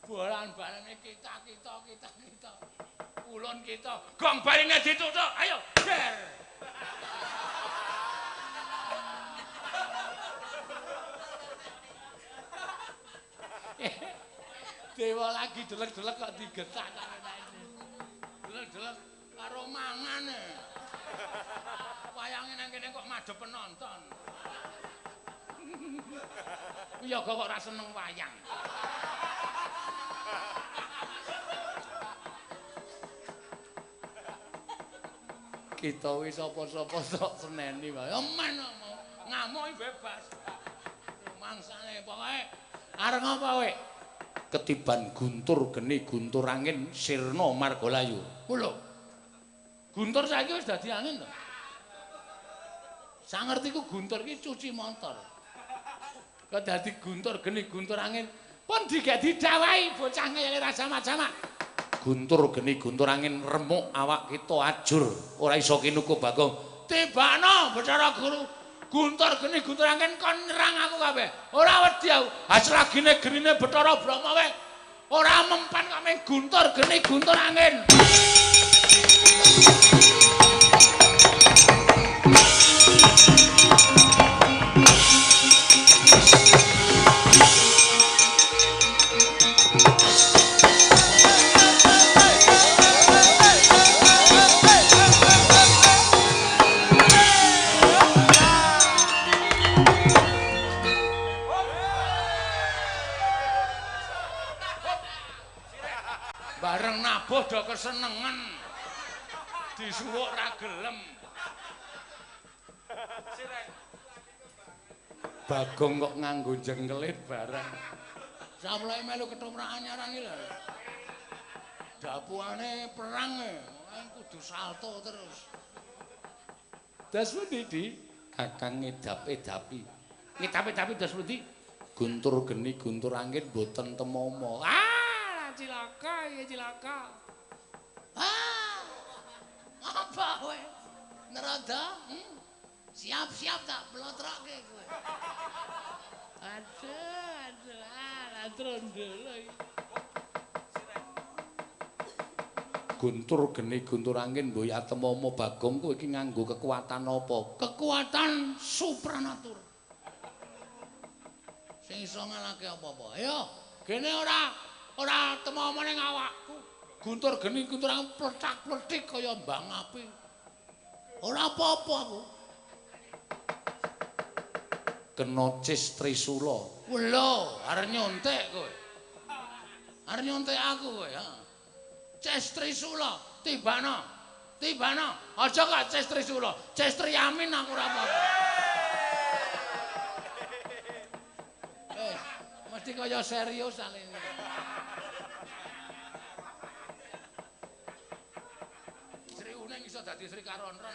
Bolan-balane kita. Ulun kita. Gong baline ditutuk. Ayo, der. Dewa lagi delek-delek kok digetak delek-delek karo mangan. Wayange nang kene kok madhep penonton. Iya kok ora seneng wayang. Kita wis sapa-sapa tok seneni wae. Men ngamuk bebas. Mangsane pokoke areng apa kowe? Ketiban guntur geni guntur angin sirna margalayu. Lho. Guntur saiki wis dadi angin to. Sangertiku guntur iki cuci motor. Kok dadi guntur geni guntur angin pun digek didawahi bocah ngene rasa macam. Guntur geni guntur angin remuk awak kita ajur ora iso kinuku Bagong. Tibakno Bathara Guru. Guntur geni guntur angin kon nyerang aku kabeh. Ora wedi aku. Ha selagine genine Bathara Brahma wae ora mempan kok meng guntur geni guntur angin. Bareng nabuh do kesenengan. Disuwuk ra gelem. Bagong kok nganggo jengkelit bareng. Samulai melu ketoprak anyaran iki lho. Dapuane perang kudu salto terus. Das pundi? Kakang ngedap-edapi. Ngedap-edapi das pundi? Guntur geni guntur angin boten temomo. Cilaka, ya cilaka. Apa kowe? Nerada? Siap-siap tak blotroke kowe. Aduh, trondol. Guntur geni guntur angin mboyah temomo Bagong kowe iki nganggo kekuatan apa? Kekuatan supranatur. Sing iso ngalahke apa-apa. Ayo, kene ora temomo ning awakku. Guntur geni guntur angin pletak-pletik kaya mbang api. Ora apa-apa aku. Kena cis Trisula. Lho, arep nyontek kowe. Arep nyontek aku kowe, ha. Cis Trisula, tibana. Aja kok cis Trisula, cis Triamin aku ora apa-apa. Mesti kaya serius alene. Sri Uning iso dadi Sri Karonron.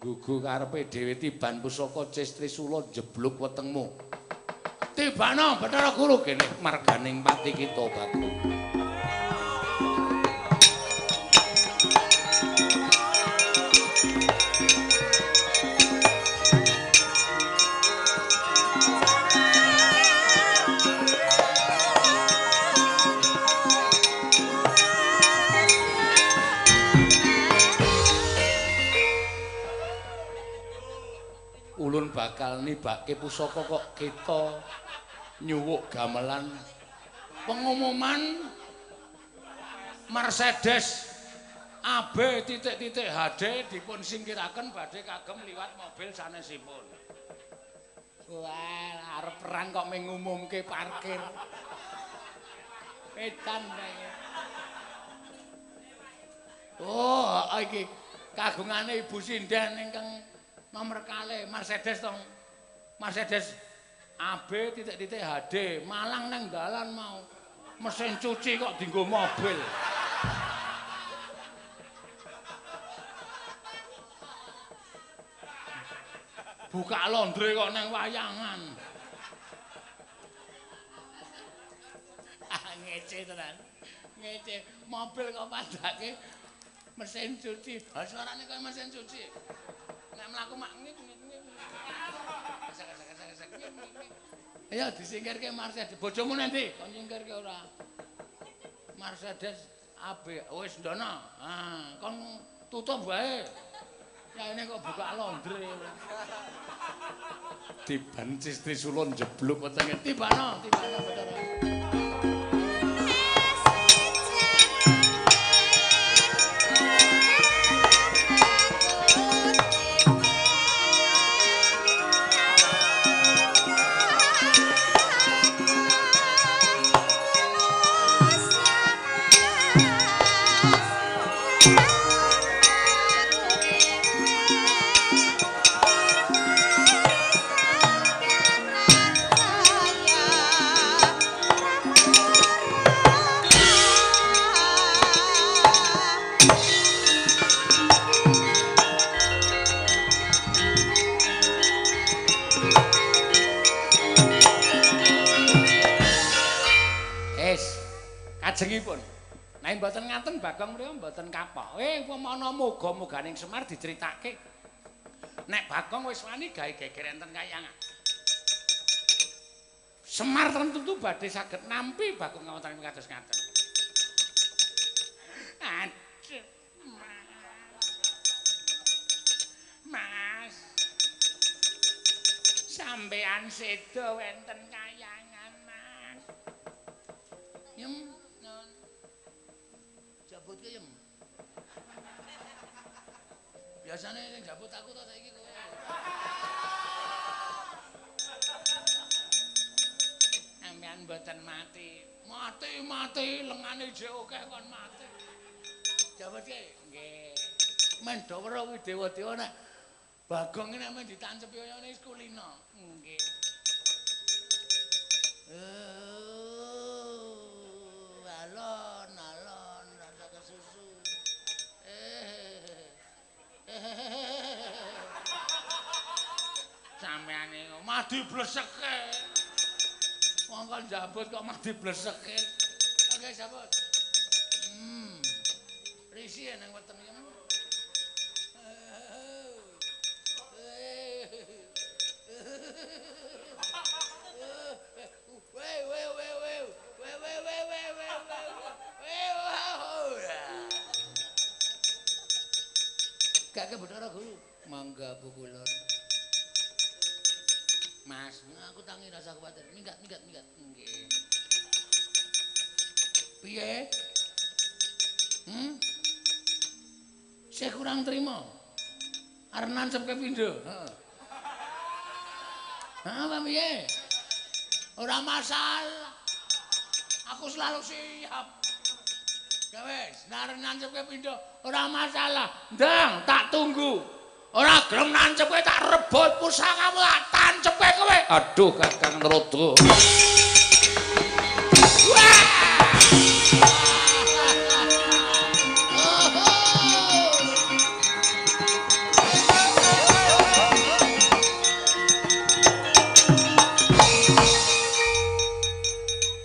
Gugu karepe dhewe tiban pusaka cis Trisula jebluk wetengmu. Tibana Bathara Guru kene marganing pati kita Bagong. ulun bakal nibake pusaka kok kita nyuwuk gamelan pengumuman Mercedes AB titik-titik HD dipun singkiraken badhe kagem liwat mobil sanesipun. Wah, arep perang kok mengumumke parkir. Edan kae. Oh, iki kagungane Ibu Sinden ingkang nomor kalih Mercedes tong. Mercedes AB titik-titik HD, Malang nang dalan mau. Mesin cuci kok dienggo mobil. Buka laundry kok nang wayangan. Ngece tenan. Ngece, mobil kok padake mesin cuci. Ha suarane kaya mesin cuci. Nek mlaku mak ngik. Ayo disingkirke Mercedes. Bojomu nanti kon nyingkirke ora. Mercedes AB wis ndono. Ha, kon tutup wae. Ya ini kok buka laundry. Tiban Cisti Sulun jeblok wetenge. Tibano Bathara. Kajengipun. Nek mboten ngaten Bagong mriyo mboten kapok. Upama ana muga-muganing Semar diceritake. Nek Bagong wis wani gawe geger enten kayangan. Semar tentu badhe saged nampi Bagong ngawontenaken kados ngaten. Aduh. Mas. Sampean sedo wenten kayangan, Mas. Yem jabut ke yem. Biasane sing jabut aku to saiki kowe. Sampeyan mboten mati. Mati lengane jek akeh kon mati. Jabut ke? Nggih. Men Dawara Widewa-dewa nek Bagong iki nek men ditancepi oyone wis kulino. Nggih. Alon rasa kesusu. Sampeyan iki mati bleseke. Mongko njabut kok mati bleseke. Oke, sabut. Risi nang weteng iki. Kakek Bathara Guru, mangga Bu kulon. Mas, aku tangi rasa kuwatir. Minggat. Nggih. Piye? Saya kurang terima. Arep nancep ke pindho. Heeh. Apa piye? Ora masalah. Aku selalu siap. Ya wis, nek nancep ke pindho ora masalah. Ndang, tak tunggu. Ora gelem nancep kowe tak rebut pusakamu tak tancep kowe. Aduh, Kakang Narodo.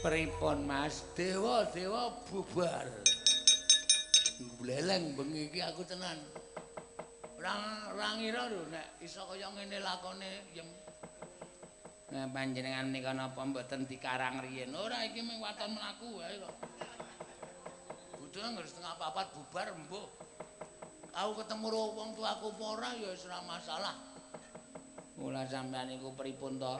Pripun Mas? Dewa bubar. Bleleng bengi iki aku tenan. Ora ngira lho nek iso kaya ngene lakone yem. Nah panjenengan nika napa mboten dikarang riyen? Ora iki mung waton mlaku wae kok. Budhe nggak setengah papat bubar mbuh. Aku ketemu wong tuaku apa ora ya wis ora masalah. Mula sampeyan iku pripun to?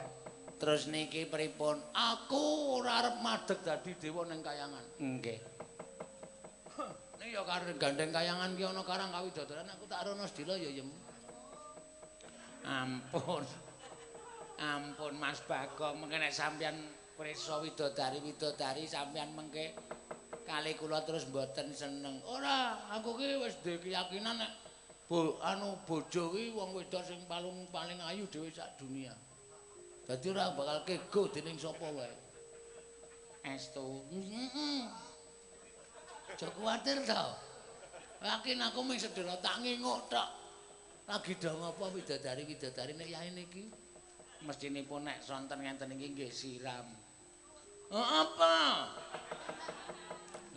Terus niki pripun? Aku ora arep madeg dadi dewa ning kayangan. Nggih. Nek ya karo gandeng kayangan ki ana Karang Kawidodoran aku tak rono sedina ya yem. Ampun. Ampun Mas Bagong, mengke nek sampeyan prisa widodari sampeyan mengke kali kula terus mboten seneng. Ora, aku ki wis duwe keyakinan nek bojo ki wong wedok sing paling ayu dhewe sak dunia. Dadi ora bakal kego dening sapa wae. Estu. Aja kuwatir to. Yakin aku mung sedina tak nginguk tok. Lagi dong apa widodari nek yae niki. Mestinipun nek sonten ngenten iki nggih siram. Oh apa?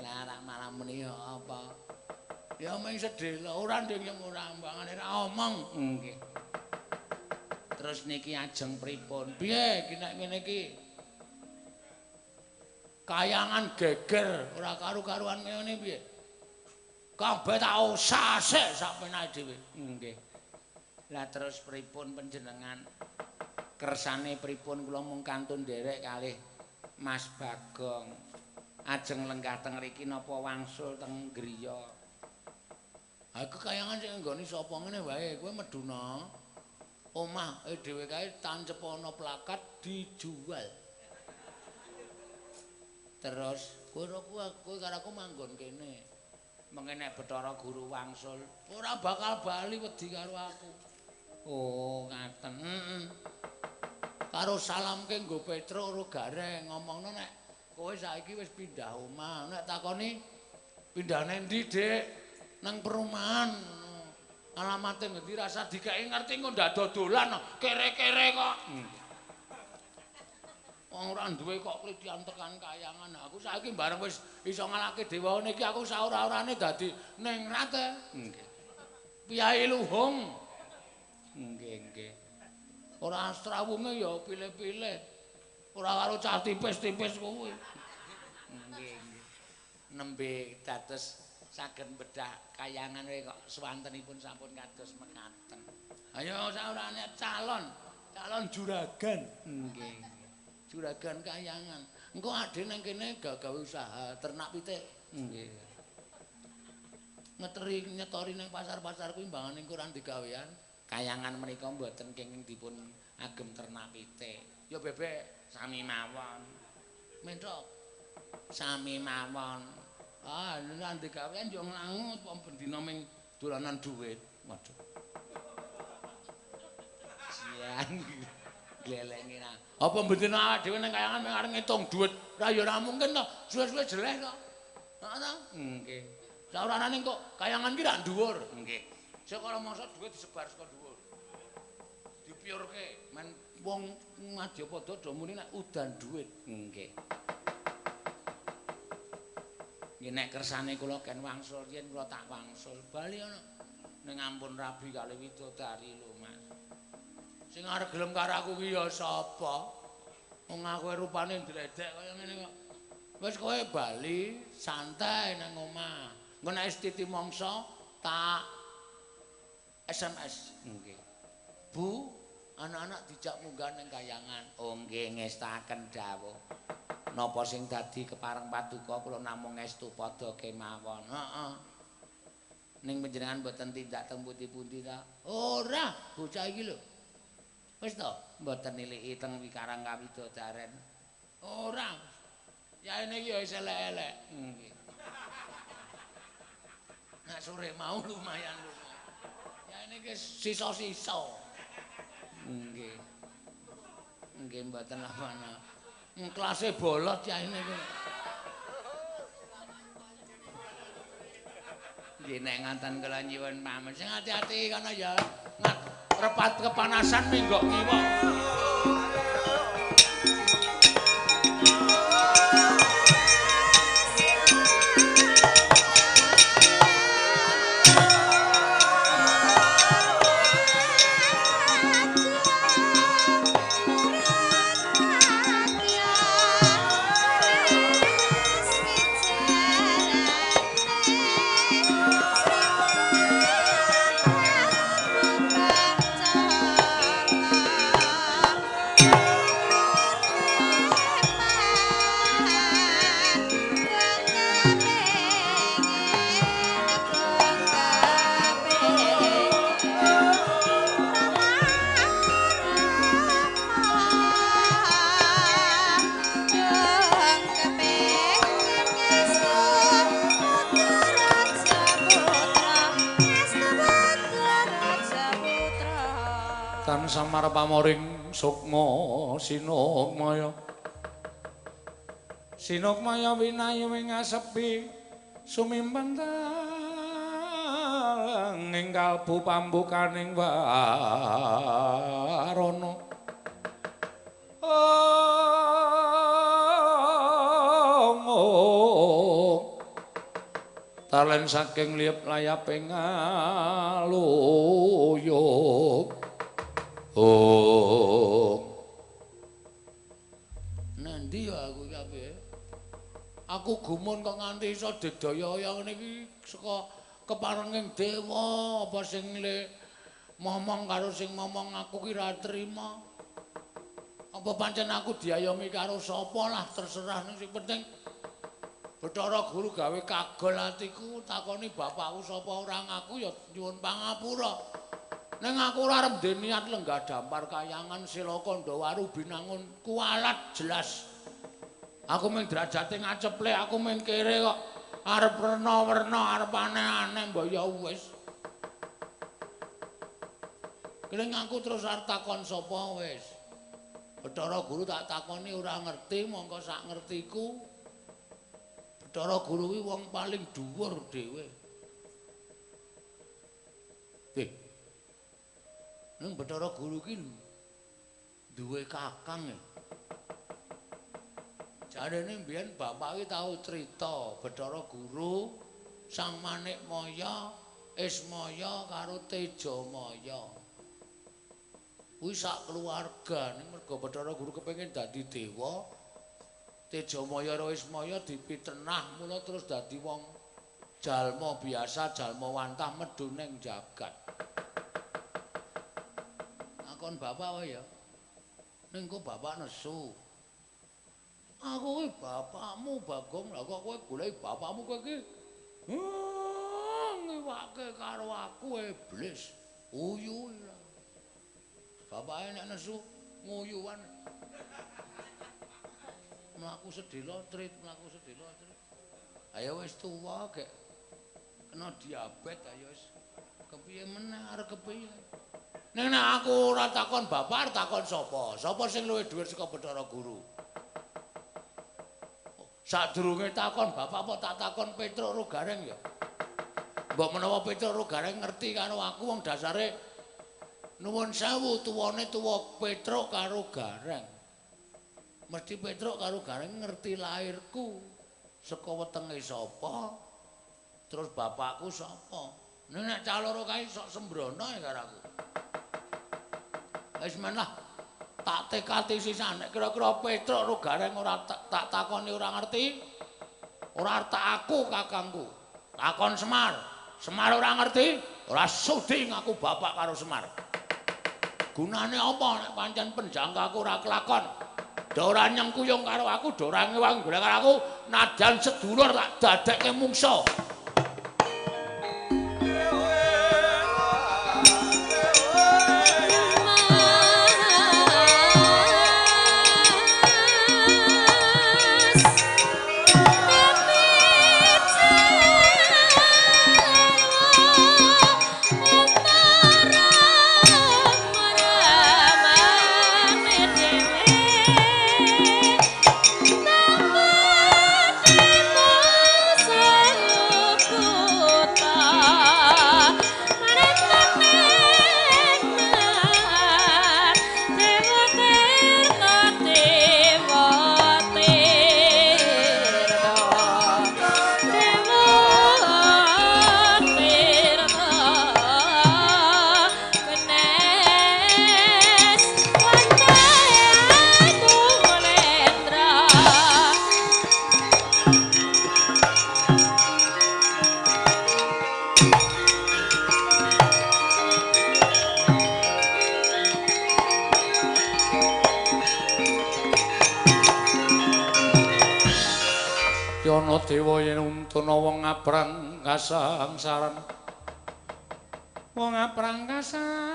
Lah malah muni apa? Ya mung sedhela ora ndeng yang ora mbangane ra omong. Nggih. Terus niki ajeng pripun? Piye ki nek ngene iki? Kayangan geger ora karu-karuan ngene piye? Kabeh tak usah-sik sak penae dhewe. Nggih. Lah terus pripun panjenengan? Kersane pripun kula mung kantun nderek kalih Mas Bagong. Ajeng lenggah teng mriki napa wangsul teng griya. Aku kayangan sing nggone sapa ngene wae, kowe meduna omah dhewe kae tancep ana plakat dijual. Terus kowe karo aku manggon kene. Mengke nek Bathara Guru wangsul, ora bakal bali wedi karo aku. Oh, ngaten. Karo salamke nggo Petruk karo Gareng ngomongno nek kowe saiki wis pindah omah. Nek takoni pindahne endi, Dik? Nang perumahan. Alamate ngendi rasa dikeki ngerti engko ndak dodolan kere-kere kok. Wong ora duwe kok klitian tekan kayangan. Aku saiki bareng wis iso ngalake dewa niki aku saora-orane dadi ningrat. Nggih. Piyai Luhung. Nggih. Ora astrawunge ya pilih-pilih. Ora karo cah tipis-tipis kuwi. Nggih. Nembe dados saged bedah kayangan kok swantenipun sampun kados mekaten. Ayo saurane calon juragan. Nggih. Juragan kayangan. Engko ade nang kene gawe usaha ternak pitik. Nggih. Nyetori nang pasar-pasar kuwi mbangane kurang digawean. Kayangan menika mboten kenging dipun agem ternak pitik. Ya bebek sami mawon. Mentok. Sami mawon. Ah, nang digawean yo ngangut wong bendina ming dolanan dhuwit. Waduh. Sian. Glelenge nang. Apa bendina awake dhewe nang kayangan mung arep ngitung dhuwit. Ora ya ora mungkin to. Suwe-suwe jeleh to. Heeh to? Nggih. Saurane kok kayangan ki rak dhuwur. Nggih. Sekala masa dhuwit disebar saka dhuwur. Dipiurke men wong Madyapada do muni nek udan dhuwit. Nggih. Nggih nek kersane kula ken wangsul yen kula tak wangsul bali ana ning ampun rabi kalih widodari lho Mas. Sing arep gelem karo aku ki ya sapa? Wong aku rupane ndredek kaya ngene kok. Wis kowe bali santai nang omah. Engko nek wis titi mangsa tak SMS. Nggih. Bu, anak-anak dijak munggah ning kayangan. Oh nggih ngestaken dawuh. Napa sing dadi kepareng paduka kula namung estu padha kemawon. Heeh. Ning panjenengan mboten tindak teng pundi-pundi ta? Ora, bocah iki lho. Wis to, mboten niliki teng Karang Kawidodoran. Ora. Yaene iki ya wis elek-elek. Nggih. Nah sore mau lumayan. Yaene iki sisa-sisa. Nggih. Nggih mboten apa-apa. Kelase bolot yaene iki. Nggih nek ngaten kula nyuwun pamit. Sing ati-ati kana ya. Repat kepanasan minggok ngiwok. Semar pamoring sukma sinukmaya sinukmaya winayu ing asepi sumimpentang ing kalbu pambukaning warana talen saking liep layaping aluyuk nendi ya aku kabeh aku gumun kok nganti iso digdaya ngene iki saka keparenging dewa apa sing le momong karo sing momong aku ki ra trima apa pancen aku diayomi karo sapa lah terserah sing penting Bathara Guru gawe kagol atiku takoni bapakku sapa ora ngaku ya nyuwun pangapura. Ning aku ora arep niat lenggah dampar kayangan Silaka Ndawaru binangun kualat jelas. Aku mung derajate ngaceple aku mung kere kok arep werna-werna arep aneh-aneh mbok ya wis. Kene aku terus arep takon sapa wis. Bathara Guru tak takoni ora ngerti mongko sak ngertiku. Bathara Guru kuwi wong paling dhuwur dhewe. Ning Bathara Guru ki duwe kakang e. Jarene mbiyen bapak ki tau crita Bathara Guru Sang Manikmaya, Ismaya karo Tejamaya. Kuwi sak keluarga ning mergo Bathara Guru kepengin dadi dewa. Tejamaya karo Ismaya dipitenah mula terus dadi wong jalma biasa, jalma wantah medhun ning jagat. Takon bapak wae ya. Ning kok bapak nesu. Aku kuwi bapakmu Bagong, lha kok kowe goleki bapakmu kowe iki? Ngiwake karo aku iblis. Uyu. Bapake nek nesu nguyuwan. Mlaku sedhela trit. Ayo wis tuwa gek kena diabetes ayo wis. Kepiye meneh arep kepiye? Ning nek aku ora takon bapak, takon sapa? Sapa sing luwih dhuwur saka Bathara Guru? Sadurunge takon bapak apa tak takon Petruk Rogareng ya? Mbok menawa Petruk Rogareng ngerti karo aku wong dasare nuwun sewu tuwane tuwa Petruk karo Gareng. Mesti Petruk karo Gareng ngerti lairku saka wetenge sapa terus bapakku sapa. Nek cah loro kae sok sembrono ya karo aku. Wis men lah tak tekati sisan nek kira-kira Petruk karo Gareng ora tak takoni ora ngerti. Ora tak aku kakangku. Takon Semar. Semar ora ngerti, ora sudi ngaku bapak karo Semar. Gunane apa nek pancen penjangkaku ora kelakon? Ora nyengkuyung karo aku, ora ngewang golek karo aku, najan sedulur tak dadekke mungsa. Ana dewa yen untuna wong ngaprang kasangsaran. Wong ngaprang kasangsaran.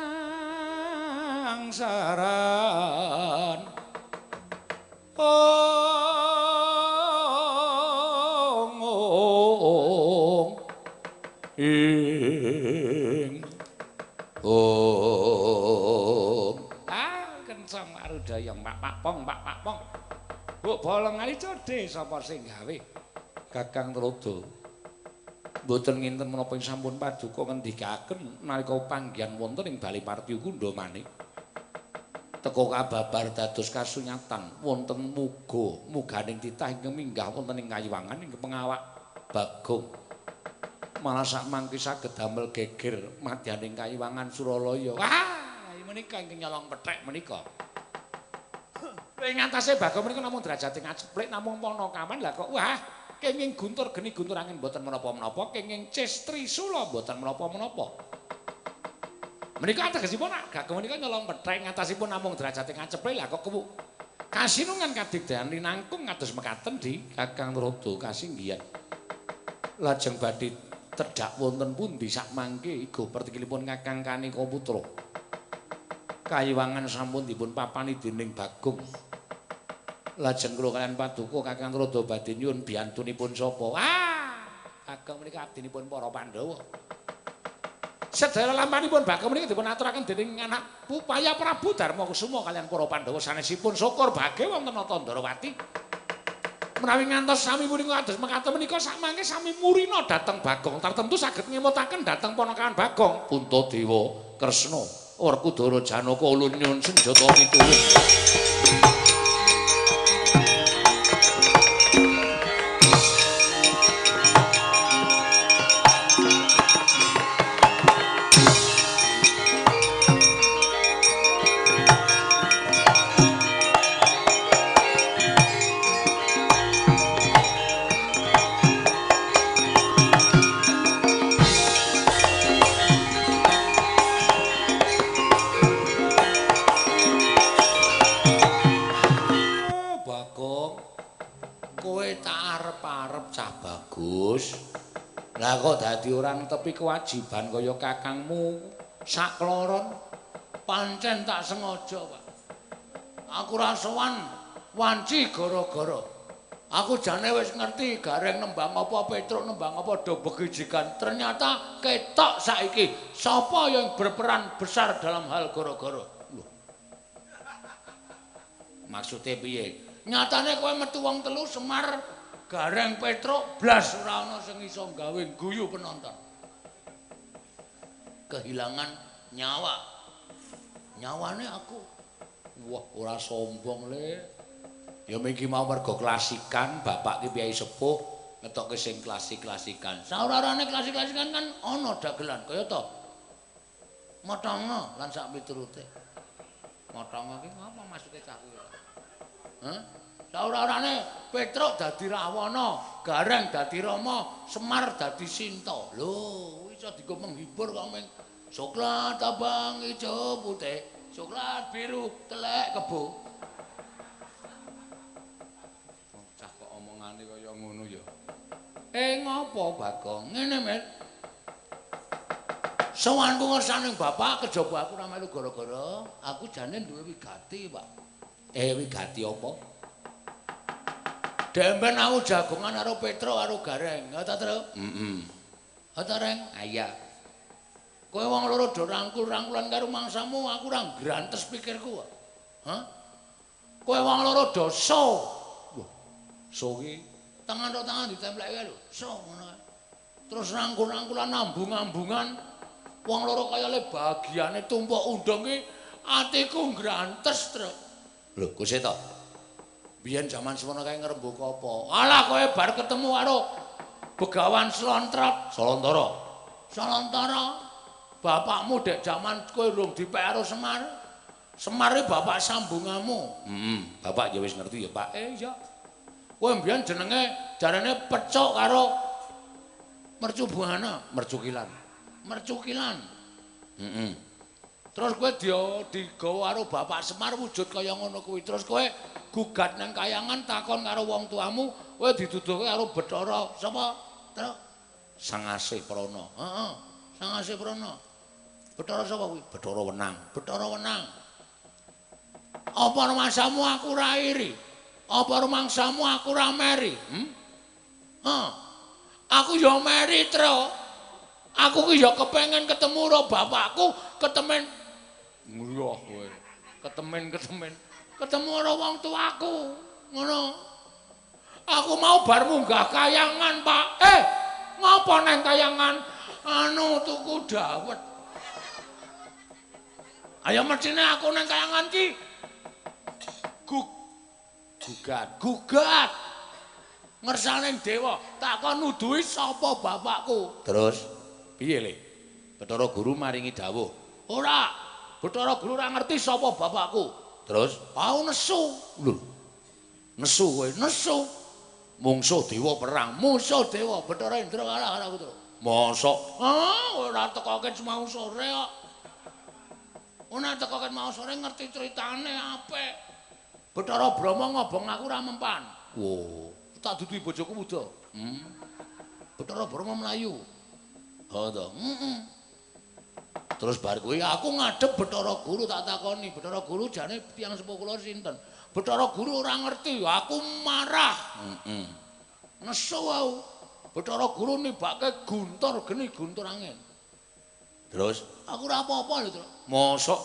Warudayong Pak Pong. Mbok bolong ali codhe sapa sing gawe? Kakang Trada. Mboten nginten menapa ing sampun paduka ngendikaken nalika panggihan wonten ing Bali Parti Kundha manik. Teka kababar dados kasunyatan wonten muganing titah ingkang minggah wonten ing Kayiwangan ing pengawak Bagong. Malah sak mangke saged damel geger madyaning Kayiwangan Suralaya. Wah, menika ingkang nyolong pethek menika. Ing antase Bagong menika namung derajate ngaceplik namung Panakaman lah kok wah kenging guntur geni guntur angin mboten menapa-menapa kenging cis trisula mboten menapa-menapa. Menika ategesipun Gagong menika nyolong pethek ngatasipun namung derajate ngaceplik lah kok kasinungan kadigdayan linangkung kados mekaten di Kakang Trada kasinggihan. Lajeng badhe tedhak wonten pundi sak mangke iga pertikilipun Kakang Kanika Putra. Kayiwangan sampun dipun papani dening Bagong. Lajeng kula kaliyan paduka Kakang Trada badhe nyuwun biyantunipun sapa? Bagong menika abdinipun para Pandhawa. Sedaya lampanipun Bagong menika dipun aturaken dening anak Pupaya Prabu Darmakusuma kaliyan para Pandhawa sanesipun syukur bage wonten Tandrawati. Menawi ngantos sami punika kados mekaten menika samangke sami murina dhateng Bagong tartemtu saged ngemutaken dhateng ponakan Bagong Puntadewa Kresna Werkudara Janaka ulun nyuwun senjata pituwih. Lah kok dadi ora netepi kewajiban kaya kakangmu sakloron pancen tak sengaja, Pak. Aku ra sowan wanci gara-gara. Aku jane wis ngerti gareng nembang apa Petruk nembang apa do begijikan. Ternyata ketok saiki sapa yang berperan besar dalam hal gara-gara. Maksudnya piye? Nyatane kowe metu wong telu Semar Gareng Petruk blas ora ana sing iso gawe guyu penonton. Kehilangan nyawa. Nyawane aku. Wah, ora sombong le. Ya mengki mau mergo klasikan, bapak ki piyai sepuh ngetokke sing klasik-klasikan. Saurarane klasik-klasikan kan ana dagelan kaya to. Motongo lan sak piturute. Motongo ki apa maksude cah kuwi? Hah? Saurarane Petruk dadi Rawana, Gareng dadi Rama, Semar dadi Sinta. Lho, iso dienggo menghibur kok meng coklat abang ijo putih, coklat biru telek kebo. Cah kok omongane kaya ngono ya. Ngopo Bagong? Ngene, Met. Sowanku ngersaning bapak kejaba aku ora melu gara-gara aku jane duwe wigati, Pak. Wigati apa? Demben aku jagongan karo Petruk karo Gareng. Ya ta, Tru? Ha ta, Reng? Iya. Kowe wong loro do rangkul-rangkulan karo mangsamu, aku ora grantes pikirku kok. Hah? Kowe wong loro do so. Wah, so ki tangan tok tangan ditempleke lho. So ngono. Terus rangkul-rangkulan ambung-ambungan. Wong loro kaya le bagiane tumpuk undang ki atiku grantes, Tru. Lho, kuse to? Biyen jaman semono kae ngrembug apa? Alah kowe bar ketemu karo Begawan Slontrot, Salontara. Bapakmu dek jaman kowe urung dipek karo Semar. Semar iki bapak sambungamu. Bapak ya wis ngerti ya, Pak. Iya. Kowe mbiyen jenenge jarane Pecuk karo Mercubuana, Mercukilan. Terus kowe digawa karo Bapak Semar wujud kaya ngono kuwi. Terus kowe gugat nang kayangan takon karo wong tuamu, kowe dituduhke karo Bathara sapa? Terus Sangasih Prana. Heeh, Sangasih Prana. Bathara sapa kuwi? Bathara Wenang. Apa rumangsamu aku ora iri? Apa rumangsamu aku ora meri? Aku ya meri, Tru. Aku ki ya kepengin ketemu karo bapakku, ketemen nguyuh kowe. Ketemen. ketemu karo wong tuaku. Ngono. Aku mau bar munggah kayangan, Pak. Ngopo neng kayangan? Anu tuku dawet. Ayo mestine aku neng kayangan ki gugat. Ngersane dewa, takon nuduhi sapa bapakku. Terus piye le? Bathara Guru maringi dawuh. Ora, Bathara Guru ora ngerti sapa bapakku. Terus Mau nesu. lho. Nesu kowe, Nesu. mungsuh dewa perang. Musuh dewa Bathara Indra kalah karo aku to. Mosok Ora tekoken semau sore kok. Ora tekoken mau sore ngerti critane apik. Bathara Brahma ngobong aku ora mempan. wo, Tak duduhi bojoku muda. Bathara Brahma mlayu. ha to. Terus bar kuwi aku ngadhep Bathara Guru tak takoni, Bathara Guru jane tiyang sepuh kula sinten? Bathara Guru ora ngerti, aku marah. Nesu aku. Bathara Guru nibake guntur geni guntur angin. Terus Aku ora apa-apa lho, Tru. mosok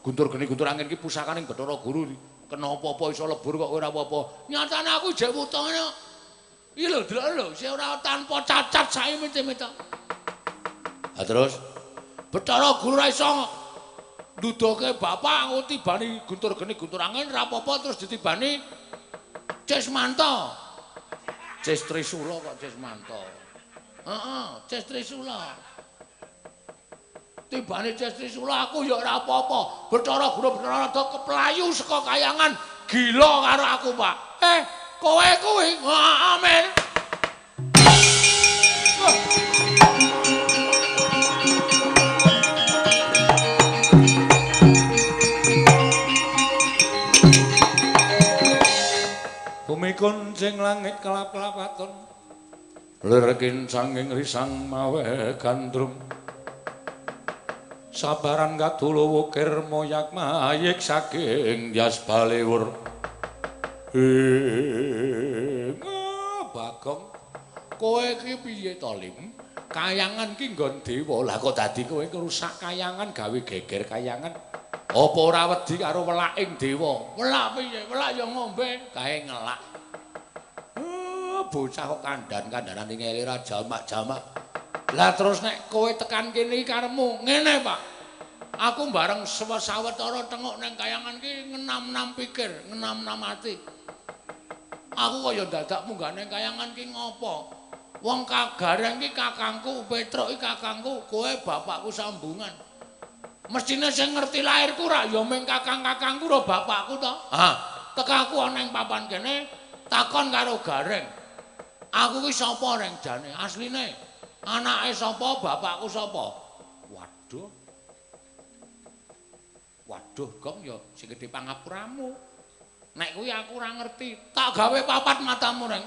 guntur geni guntur angin ki pusakaning Bathara Guru. Kena apa-apa iso lebur kok ora apa-apa. Nyatane aku jek wutone. Iki lho, delok lho, sing ora tanpa cacat sae mete-mete. Ha terus Bathara Guru ra iso nduduhke bapak aku tibani guntur geni guntur angin ora apa-apa terus ditibani Cismanto. Cis Trisula kok Cismanto. Heeh, Cis Trisula. Tibane Cis Trisula aku ya ora apa-apa. Bathara Guru Bathara rada keplayu saka kayangan gila karo aku, Pak. Kowe kuwi amin. bumi kuncing langit kelap-kelapaton lir kincanging risang mawe gandrum sabaran katulu wukir moyak mayik saking jas balewur Bagong Kowe iki piye to, Lim? Kayangan ki nggon dewa. lah kok dadi kowe ngrusak kayangan gawe geger kayangan apa ora wedi karo welaking dewa Welak piye? Welak ya ngombe. kae ngelak bocah kok kandan-kandanan ning elira jamak-jamak. Lah terus nek kowe tekan kene iki karepmu, ngene Pak. Aku bareng sawetara tengok nang kayangan ki ngenam-enam pikir, ngenam-enam ati. Aku kaya dadak munggah nang kayangan ki ngopo? Wong Kagareng ki kakangku, Petruk ki kakangku, kowe bapakku sambungan. Mestine sing ngerti lairku ra ya mung kakang-kakangku karo bapakku to. Tekaku ana ing papan kene takon karo Gareng. Aku ki sapa reng jane? Asline anake sapa, bapakku sapa? Waduh. Waduh, Gong ya sing gedhe pangapuramu. Nek kuwi aku ora ngerti. Tak gawe papat matamu reng.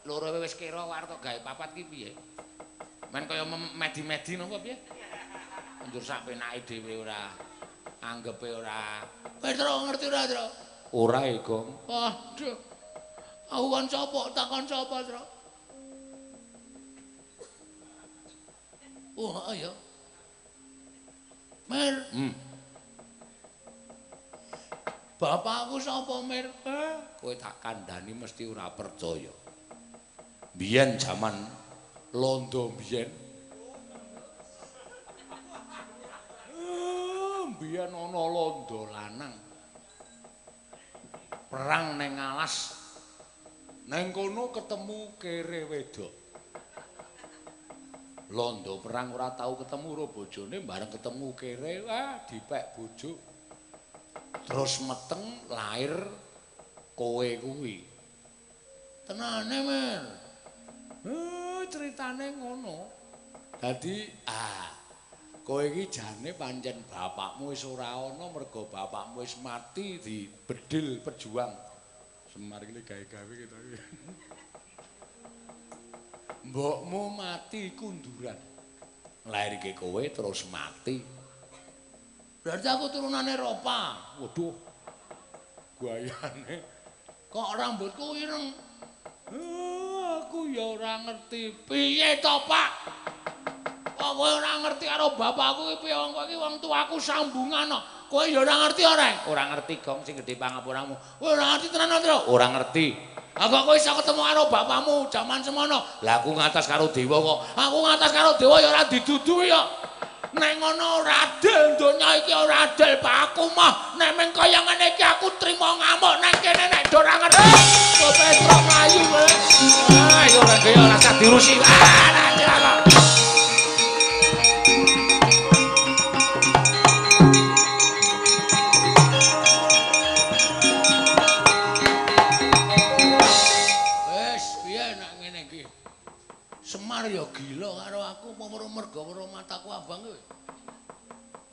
Loro wis kira warta gawe papat ki piye? Men kaya medi-medi napa piye? Njur sak penake dhewe ora anggepe ora. Petro ngerti ora, Tru? ora e Gong Aduh. Aku kan sapa? Takon sapa, Tru? Oh, ayo. Mir. Bapakku sapa, Mir? kowe tak kandhani mesti ora percaya biyen jaman londo biyen Biyen ana londo lanang. Perang ning alas. Neng kono ketemu kere wedok. londo perang ora tau ketemu karo bojone bareng ketemu kere dipek bojo terus meteng lahir kowe kuwi Tenane, Mir. Ceritane ngono. dadi kowe iki jane pancen bapakmu wis ora ana mergo bapakmu wis mati dibedil pejuang Semar iki gawe-gawe gitu. Mbokmu mati kunduran. Lairke kowe terus mati. Berarti aku turunane Ropa. Waduh. Guayane Kok rambutku ireng? Aku ya ora ngerti. Piye to, Pak? Kok kowe ora ngerti karo bapakku iki piye wong kowe iki wong tuaku sambungan. Kowe ya ora ngerti ora? Ora ngerti Gong sing gedhe pangapuranmu. Kowe ora ngerti tenan to? Ora ngerti. Kok kowe iso ketemu karo bapakmu jaman semono. Lah aku ngatas karo dewa kok. Aku ngatas karo dewa ya ora diduduhi ya. Nek ngono ora adil donya iki ora adil Pak aku mah. Nek meng kaya ngene iki aku trimo ngamuk nang kene nek do ora ngerti. Kok Petro mlayu kowe. Ah ya ora kaya ora usah dirusi. Semar ya gila karo aku apa mergo weruh mataku abang kowe.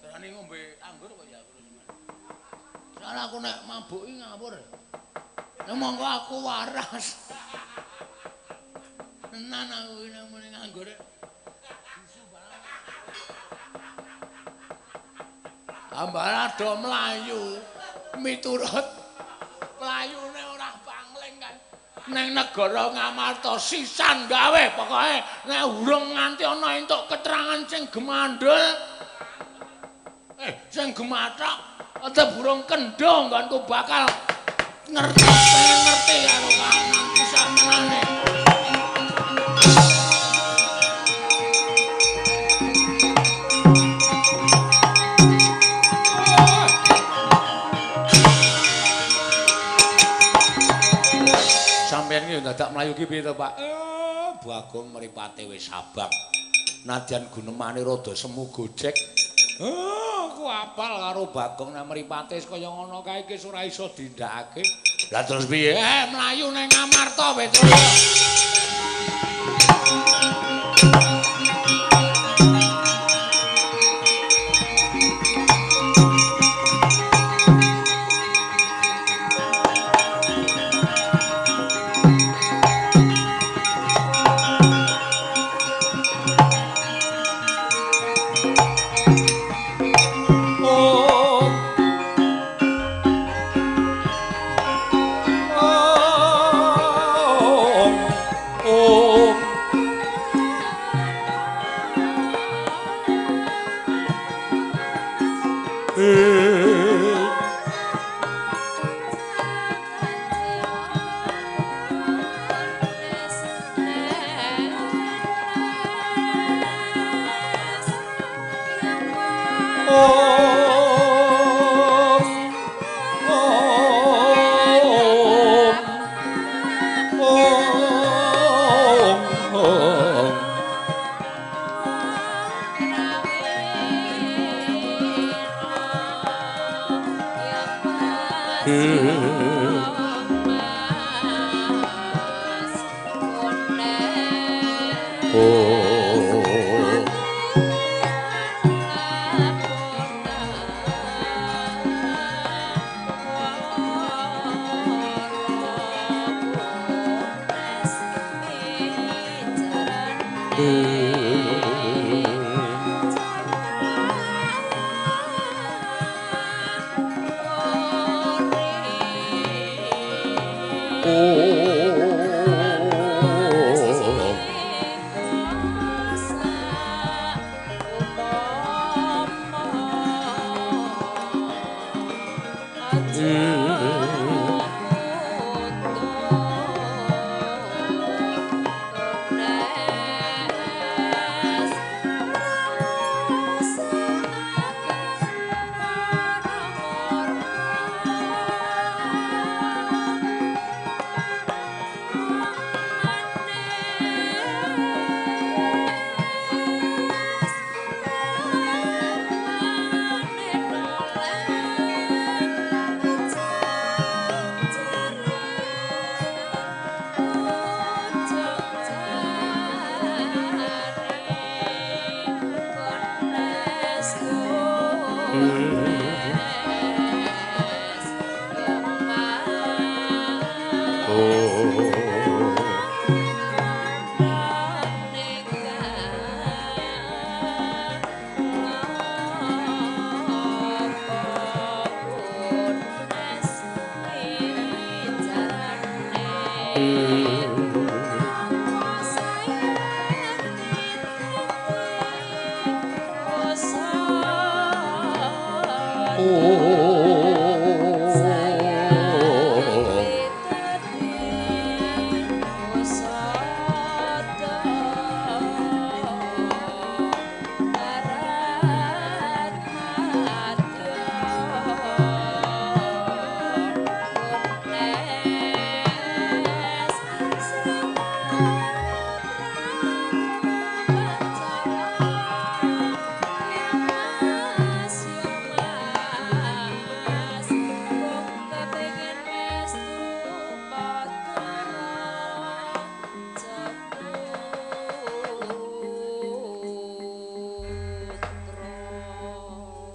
Terane ngombe anggur kok ya aku Semar. Soale aku nek mabuki ngawur. Ya monggo aku waras. Tenan aku nek muni nganggur. Ambal do mlayu miturut mlayune ora pangling kan. Neng negara Ngamarta sisan gawe pokoke nek urung nganti ana entuk keterangan sing gemandul sing gemathok ate burung kendho nggonku bakal ngerti karo kahanan pisan menane. Sampeyan iki dadak mlayu ki piye to, Pak? Bagong mripate wis sabak. Nadyan gunemane rada semu gojek. Aku apal karo Bagong nek mripate kaya ngono kae iki ora iso dindakake. Lah terus piye? Mlayu ning Ngamarta Petro.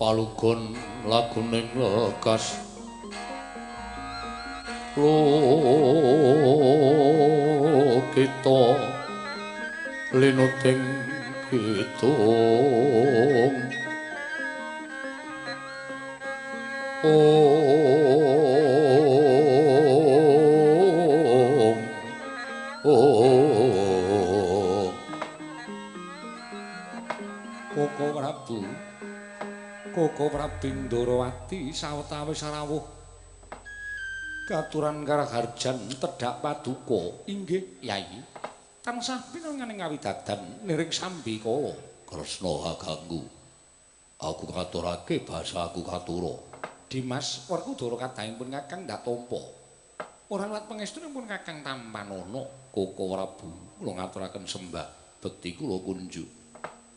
palugon laguning lekas lo kita linuting kidung Koko Prabu Ndarawati sawetawis rawuh katuran karaharjan tedhak paduka inggih Yayi tansah pinanganing ngawidadan niring sambikala Kresna kaganggu aku katurake basa aku katura Dimas Werkudara kadangipun Kakang Datampa ora lat pangestunipun Kakang Tampanana Koko Prabu kula ngaturaken sembah bekti kula kunjuk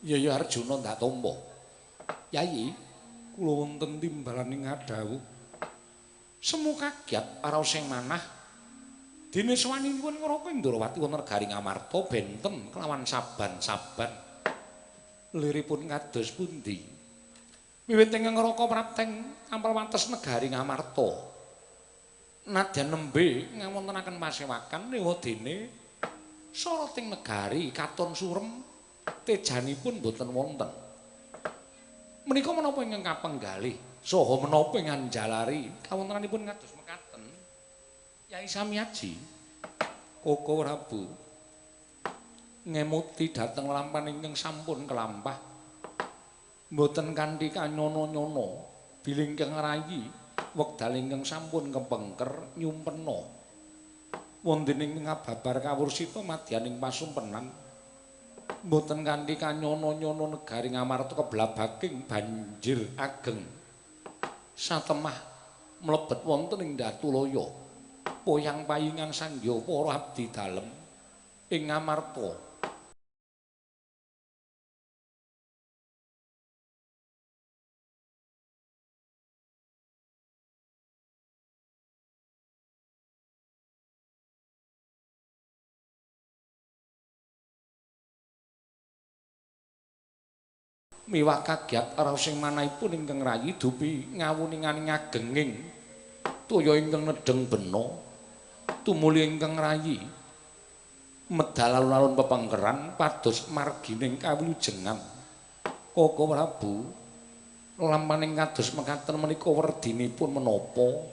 Yaya Arjuna Datampa Yayi kula wonten timbalaning ngadhawuh semu kagyat paraos sing manah dene sawaninipun Ngraka Ndarawati wonten negari Ngamarta benten kelawan saban-saban liripun kados pundi wiwit ing Ngraka Prapteng ampel wates negari Ngamarta nadyan nembe ngawontenaken pasewakan ewadene soroting negari katon surem tejanipun boten wonten menika menapa ingkang kapenggalih saha menapa ingkang jalari kawontenanipun kados mekaten Yai Samyaji Koko Prabu ngemuti dhateng lampahan ingkang sampun kelampah mboten kanthi kanyono-nyono bilih ingkang rayi wekdal ingkang sampun kepengker nyumpena wonten ing ngababar kawursita madyaning pasumpenan mboten kanthi kanyono-nyono negari Ngamarta keblabaking banjir ageng satemah mlebet wonten ing Datulaya poyang payingan sangya para abdi dalem ing Ngamarta miwah kagyat raos sing manahipun ingkang rayi dupi ngawuninganing agenging toya ingkang nedheng bena tumuli ingkang rayi medal alun-alun pepengkeran pados margining kawilujengan Koko Prabu lampaning kados mekaten menika werdinipun menapa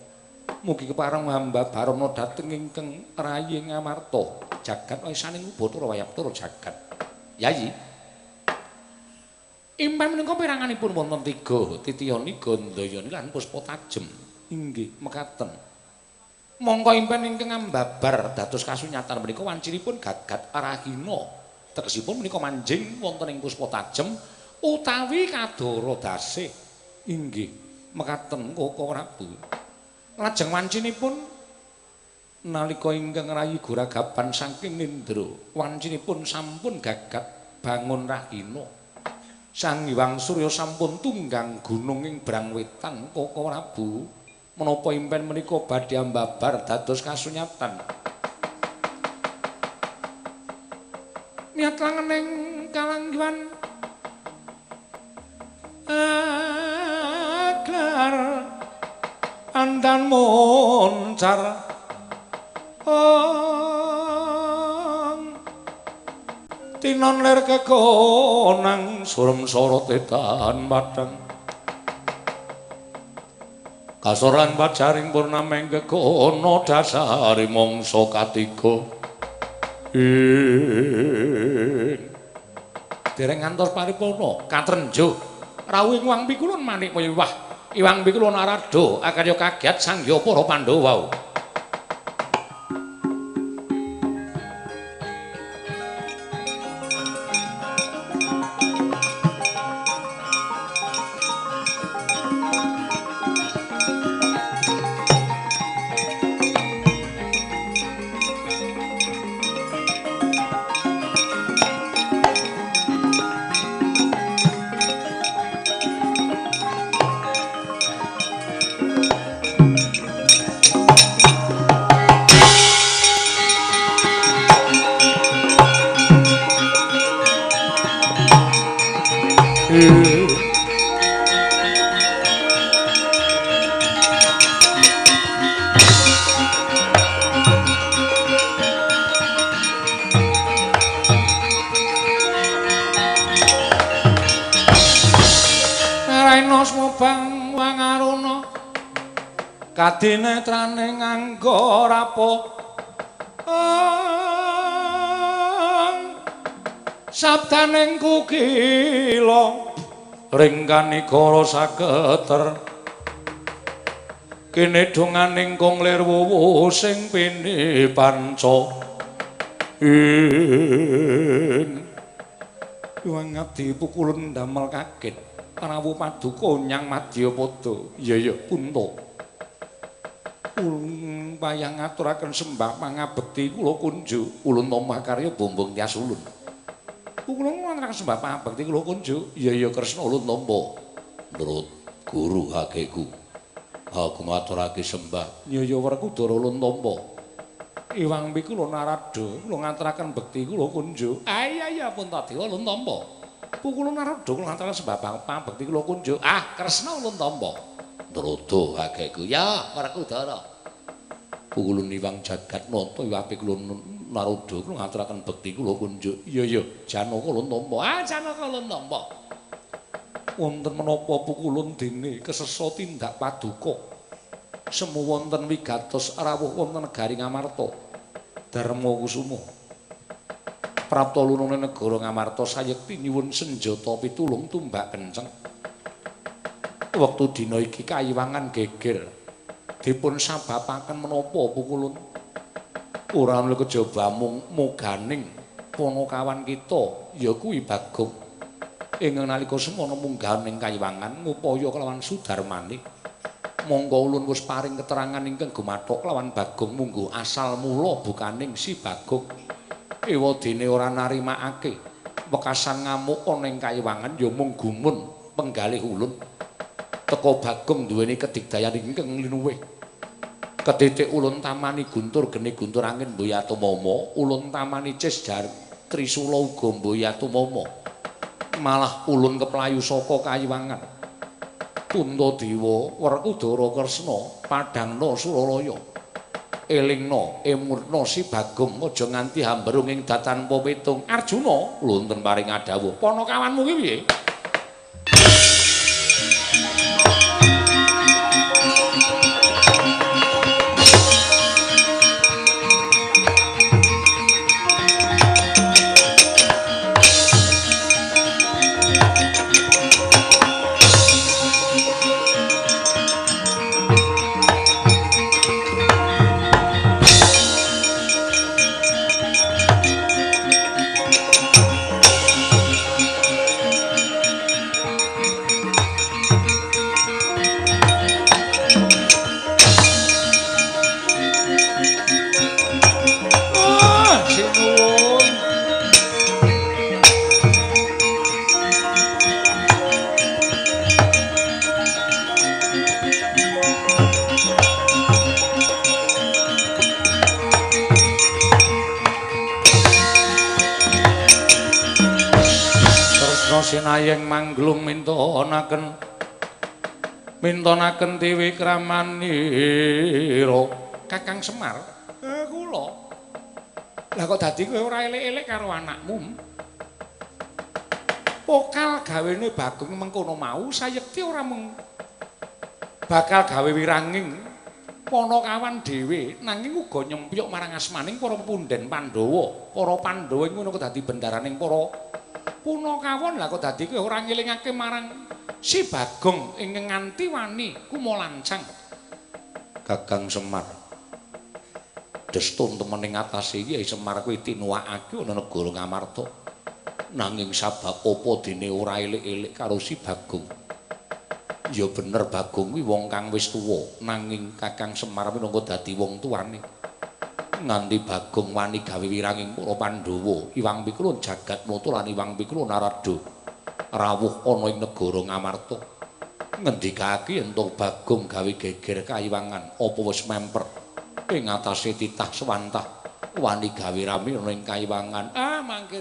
mugi kepareng hamba barana dhateng ingkang rayi Ngamarta jagat wisaning Bathara Wayaptara jagat Yayi Impan menika piranganipun wonten 3 Titiyani Gandayani lan Puspa Tajem inggih mekaten mongko impan ingkang ambabar dados kasunyatan menika wancinipun Gagat Arahina tegesipun menika manjing wonten ing Puspa Tajem utawi Kadara Dasih inggih mekaten Koko Prabu lajeng wancinipun nalika ingkang rayi guragapan saking Nindra wancinipun sampun gagat bangun rahina Sang Hyang Surya sampun tunggang gunung ing Brangwetan Koko Prabu menapa impen menika badhe ambabar dados kasunyatan miat langening kalanggiwan agar andan moncar tinon ler kekonang surem sorot edan padang kasoran bajaring purnameng kekono dasari mongso katiga dereng ngantos paripurna katrenjo rawuh ing Wang Pikulun manik wah Iwang Pikulun arada akarya kagyat sangya para Pandhawa Kadinetrane nganggo rapo sabdaning kukila ringkani kala saketer kene donganing kong lir wuwu sing pini panca Wong ngabdi pukulan damel kaget rawuh paduka nyang Madyapada. Iya Punta. Ulun wayah ngaturaken sembah pangabekti kula kunjuk. Ulun tamah karya bombong tias ulun. Ulun ngaturaken sembah pangabekti kula kunjuk. Iya Kresna ulun tampa. Nurut guru hakeku. Aku ngaturake sembah. Iya Werkudara ulun tampa. Iwang Pikula Narada kula ngaturaken bekti kula kunjuk. Iya Puntadewa ulun tampa. Kula Narada kula ngaturaken sembah pangabekti kula kunjuk. Kresna ulun tampa. Narada hakeku. Ya Werkudara. Kula Iwang Jagat Nata Iwang Pikula Narada kula ngaturaken bekti kula kunjuk. Iya Janaka ulun tampa. Janaka ulun tampa. Wonten menapa pukulun dene kesesa tindak paduka. Semu wonten wigatos rawuh wonten negari Ngamarta. Darma Kusuma prapta lunane negara Ngamarta sayekti nyuwun senjata pitulung tumbak kenceng. Wektu dina iki Kayiwangan geger dipun sababaken menapa pukulun ora ana kejaba mung muganing Panakawan kita ya kuwi Bagong. Ing nalika semana mungganing Kayiwangan ngupaya kelawan Sudarmane monggo ulun wis paring keterangan ingkang gumathok lawan Bagong munggo asal mula bukaning si Bagong. Ewadene ora narimakake wekasan ngamuk ana ing Kayiwangan ya mung gumun penggalih ulun. Teka Bagong duweni kedigdayan ingkang linuwih. Ketitik ulun tamani Guntur geni Guntur angin Mboyatumama, ulun tamani Cisjar Trisula uga Mboyatumama. Malah ulun keplayu saka Kayiwangan. Puntadewa Werkudara Kresna padhangna Suralaya elingna emurna si Bagong aja nganti hambrung ing datan pepitung. Arjuna wonten paring adhawuh Panakawanmu ki piye? Sinayeng manglung mintonaken Dewi Kramanira. Kakang Semar, kula. Lah kok dadi kowe ora elek-elek karo anakmu? Pokal gawene Bagong mengkono mau sayekti ora mung bakal gawe wiranging Panakawan dhewe nanging uga nyempyuk marang asmaning para punden Pandhawa. Para Pandhawa ngono kok dadi bendaraning para Punakawan. Lah kok dadi kowe ora ngelingake marang si Bagong ingkang nganti wani kumolancang. Kakang Semar, destun temen ing atase Kyai Semar kuwi tinuwakake ana negara Ngamarta. Nanging sabab apa dene ora elik-elik karo si Bagong. Ya bener Bagong kuwi wong kang wis tuwa, nanging Kakang Semar minangka dadi wong tuane. Nganti Bagong wani gawe wiranging para Pandhawa, Iwang Pikula Jagatnata lan Iwang Pikula Narada rawuh ana ing negara Ngamarta. Ngendikake ento Bagong gawe geger Kayiwangan, apa wis memper ing atase titah swantah wani gawe rame ana ing Kayiwangan. Mangke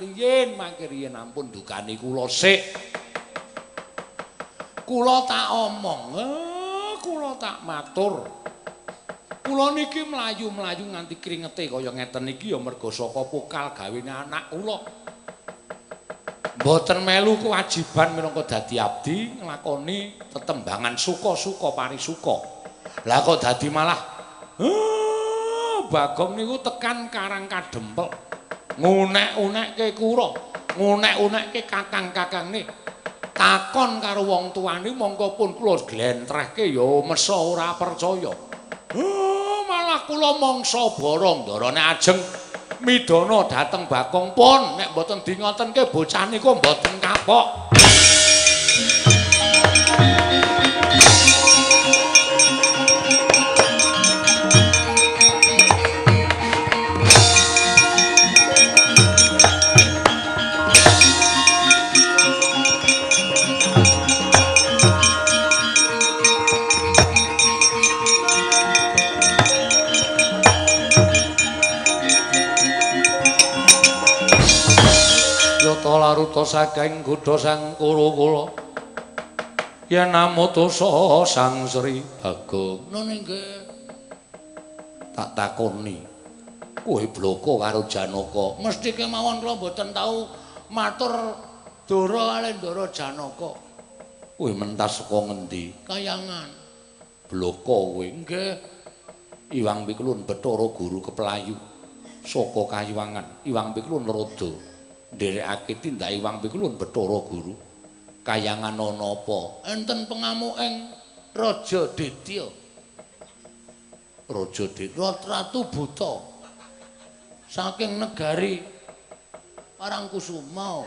riyen ampun dukani kula sik. Kula tak omong, kula tak matur. Kula niki mlayu-mlayu nganti kringete kaya ngeten iki ya merga saka pokal gawene anak kula. Mboten melu kewajiban minangka dadi abdi nglakoni tetembangan suka-suka parisuka. Lah kok dadi malah Bagong niku tekan Karang Kadempel. Ngunek-unekke kura, ngunek-unekke kakang-kakangne. Takon karo wong tuane mongko pun kula glentrehke ya mesa ora percaya. Malah kula mangsa barang-darane ajeng midana dhateng Bagong pun nek mboten dingotenke bocah niku mboten kapok. Laruta saking Gudha Sang Kurukula yen namutusa Sang Sri Bagong. None nggih. Tak takoni. Kowe bloko karo Janaka. Mesthi kemawon kula mboten tau matur Dara kalih Ndara Janaka. Kowe mentas saka ngendi? Kayangan. Bloko kowe. Nggih. Iwang Pikulun Bathara Guru Keplayu saka Kayuwangan. Iwang Pikulun rada nderekake tindak Iwang Pikulun Bathara Guru. Kayangan ana apa? Enten pengamuking Raja Ditya. Raja Ditya Ratu Buta. Saking negari Parangkusuma.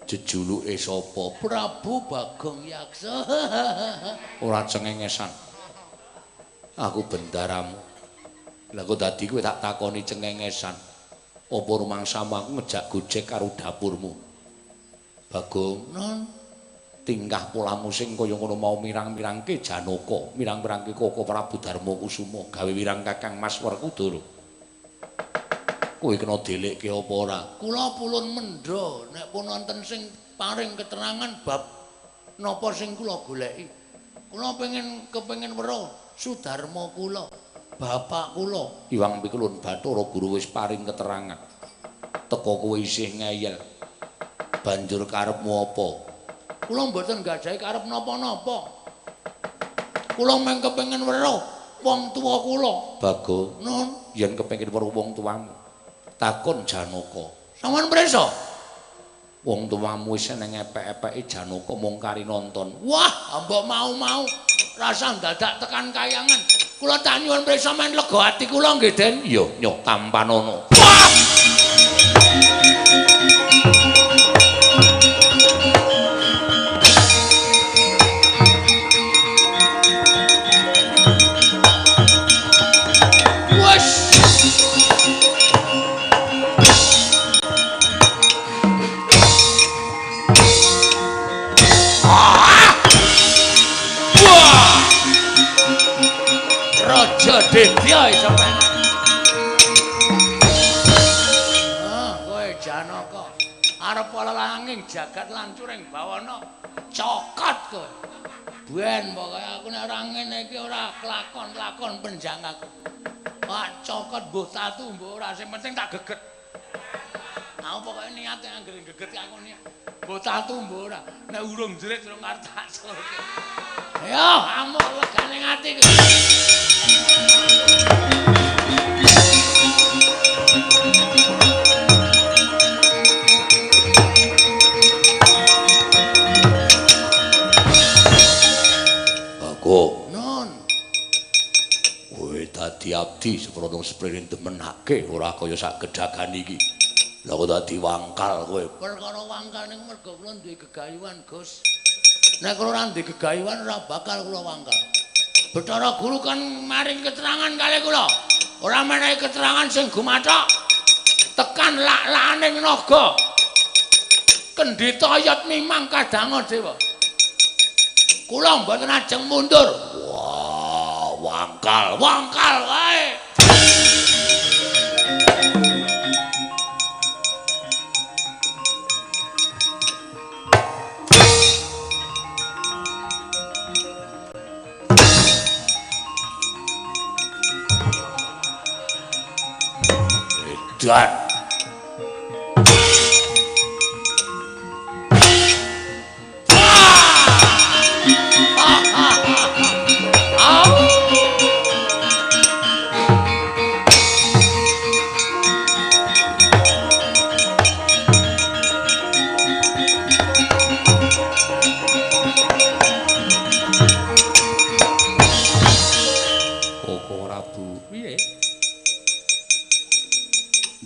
Jejuluke sapa? Prabu Bagong Yaksa. Ora cengengesan. Aku bendaramu. Lah kok dadi kowe tak takoni cengengesan. Apa rumangsamu aku ngejak gojek karo dapurmu? Bagong, non. Tingkah polamu sing kaya ngono mau mirang-mirangke Janaka, mirang-mirangke Koko Prabu Darma Kusuma, gawe wirang Kakang Mas Werkudara. Kowe kena delekke apa ora? Kula pulun mendha nek pun wonten sing paring keterangan bab napa sing kula goleki. Kula kepengin weruh Sudarma kula. Bapak kula Iwang Pikulun Bathara Guru wis paring keterangan. Teko kowe isih ngeyel. Banjur karepmu apa? Kula mboten gadahi karep napa-napa. Kula mung kepengin weruh wong tuwa kula. Bagong, nun, yen kepengin weruh wong tuamu, takon Janaka. Sampeyan prisa? Wong tuamu wis nang epek-epeke Janaka mung kari nonton. Wah, mbok mau-mau rasa dadak tekan Kayangan. Kula tak nyuwun prisa men lega ati kula nggih, Den. Iya, nyok tampanono. Wes. Raja Ditya iso meneh. Kowe Janaka arep langing jagat lancuring bawana cokot kowe. Ben pokoke aku nek ora ngene iki ora kelakon-kelakon penjang aku. Wah cokot mbuh tatu mbuh ora sing penting tak geget. Aku pokoke niate anggere geget aku niat. Mbuh tatu mbuh ora. Nek urung jerit urung arep tak sulke. Ayo, amuk legane ati iki. Bagong, non. Kowe dadi abdi seprono spririn demenake ora kaya sak gedhagan iki. Lah kok dadi wangkal kowe? Perkara wangkal ning mergo kula duwe gegayuhan, Gus. Nek kula ora duwe gegayuhan ora bakal kula wangkal. Bathara Guru kan maring keterangan kalih kula. Ora menehi keterangan sing gumathok. Tekan lak-lakaning naga. Kendhita Ayat Mimang kadang dewa. Kula mboten ajeng mundur. Wah, wangkal wae. Dan Prabu. Piye?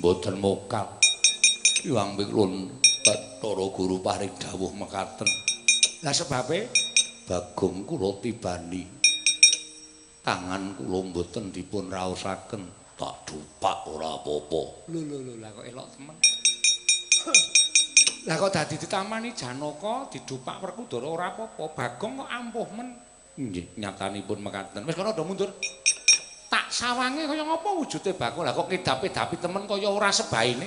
Mboten mokal. Iwang Pikulun Bathara Guru paring dawuh mekaten. Lah sebabe Bagong kula tibani. Tangan kula mboten dipun raosaken. Tak dupak ora apa-apa. Lho lah kok elok temen. Lah kok dadi ditamani Janaka didupak Werkudara ora apa-apa. Bagong kok ampuh men. Nggih, nyatanipun mekaten. Wis kono do mundur. Tak sawange kaya ngapa wujude Bagong. Lah kok ngedapi-dapi temen kaya ora sebaine.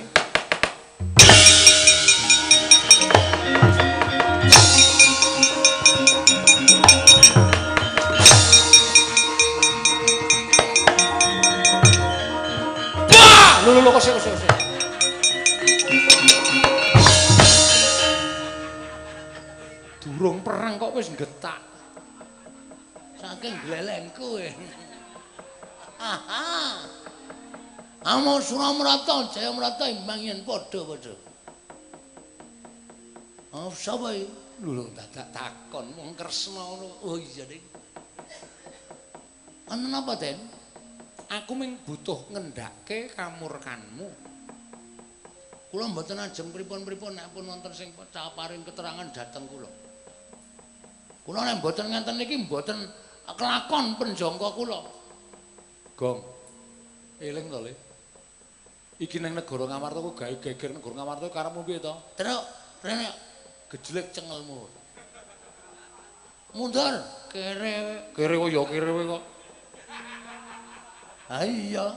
Lho kok sik. Durung perang kok wis getak. Saking glelengku e. Aha. Amo Suramrata, Jayamrata imbang yen padha-padha. Oh, sapa iki? Lho dadak takon wong Kresna ngono. Oh iya, Dik. Ana napa, Den? Aku mung butuh ngendhake kamurkanmu. Kula mboten ajeng pripun-pripun nek pun wonten sing paring keterangan dhateng kula. Kula nek mboten ngenten iki mboten kelakon penjangka kula. Gong. Eling to, Le. Iki ning negara Ngamarta ku gawe geger negara Ngamarta karepmu piye to? Truk, rene gejlek cengelmu. Mundur, kere kok ya kere kok. Iya.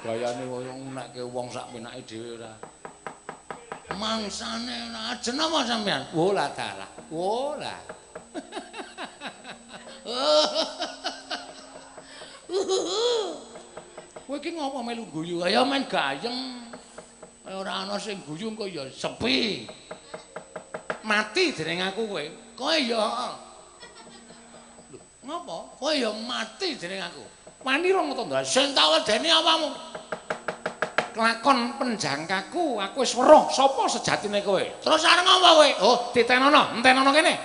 Gayane koyo ngunekke wong sak penake dhewe ora. Mangsane ajen apa sampean? Oh lah dalah. Oh lah. Kowe iki ngopo melu guyu? Ya men gayeng. Ora ana sing guyu kok ya sepi. Mati dening aku kowe. Kowe ya heeh. Lho, ngopo? Kowe ya mati dening aku. Wani rong to ndang sing tak wedeni apamu. Kelakon penjangkaku, aku wis weruh sapa sejatine kowe. Terus areng apa kowe? Oh, ditenono, entenono kene.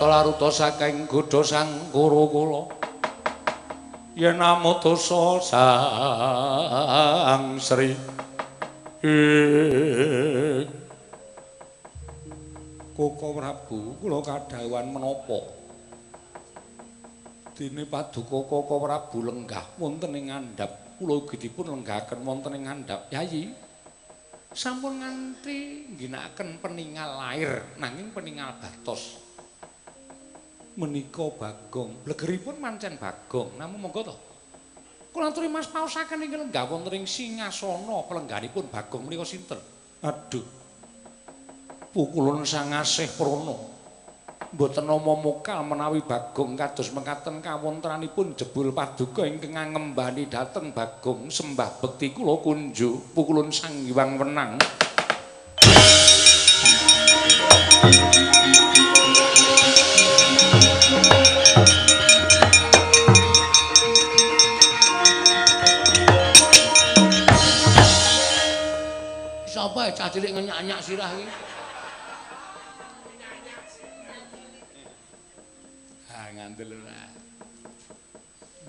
Laruta saking godha sang kura-kura yen amutusa sang Sri Koko Prabu kula kadhawuhan menapa dene paduka Koko Prabu lenggah wonten ing ngandhap kula ugi dipun lenggahaken wonten ing ngandhap Yayi sampun nganti ngginakaken peningal lair nanging peningal batos menika Bagong blegeripun mancen Bagong namung monggo to kula aturi mas paosaken ing lenggah wonten ing singasana pelengganipun Bagong menika sinten aduh Pukulun Sangasih Prana mboten nama mokal menawi Bagong kados mekaten kawontranipun jebul paduka ingkang ngembani dhateng Bagong sembah bekti kula kunjuk Pukulun Sang Hyang Wenang sapa cah cilik ngenyak-nyak sirah iki? Ha ngandel ora.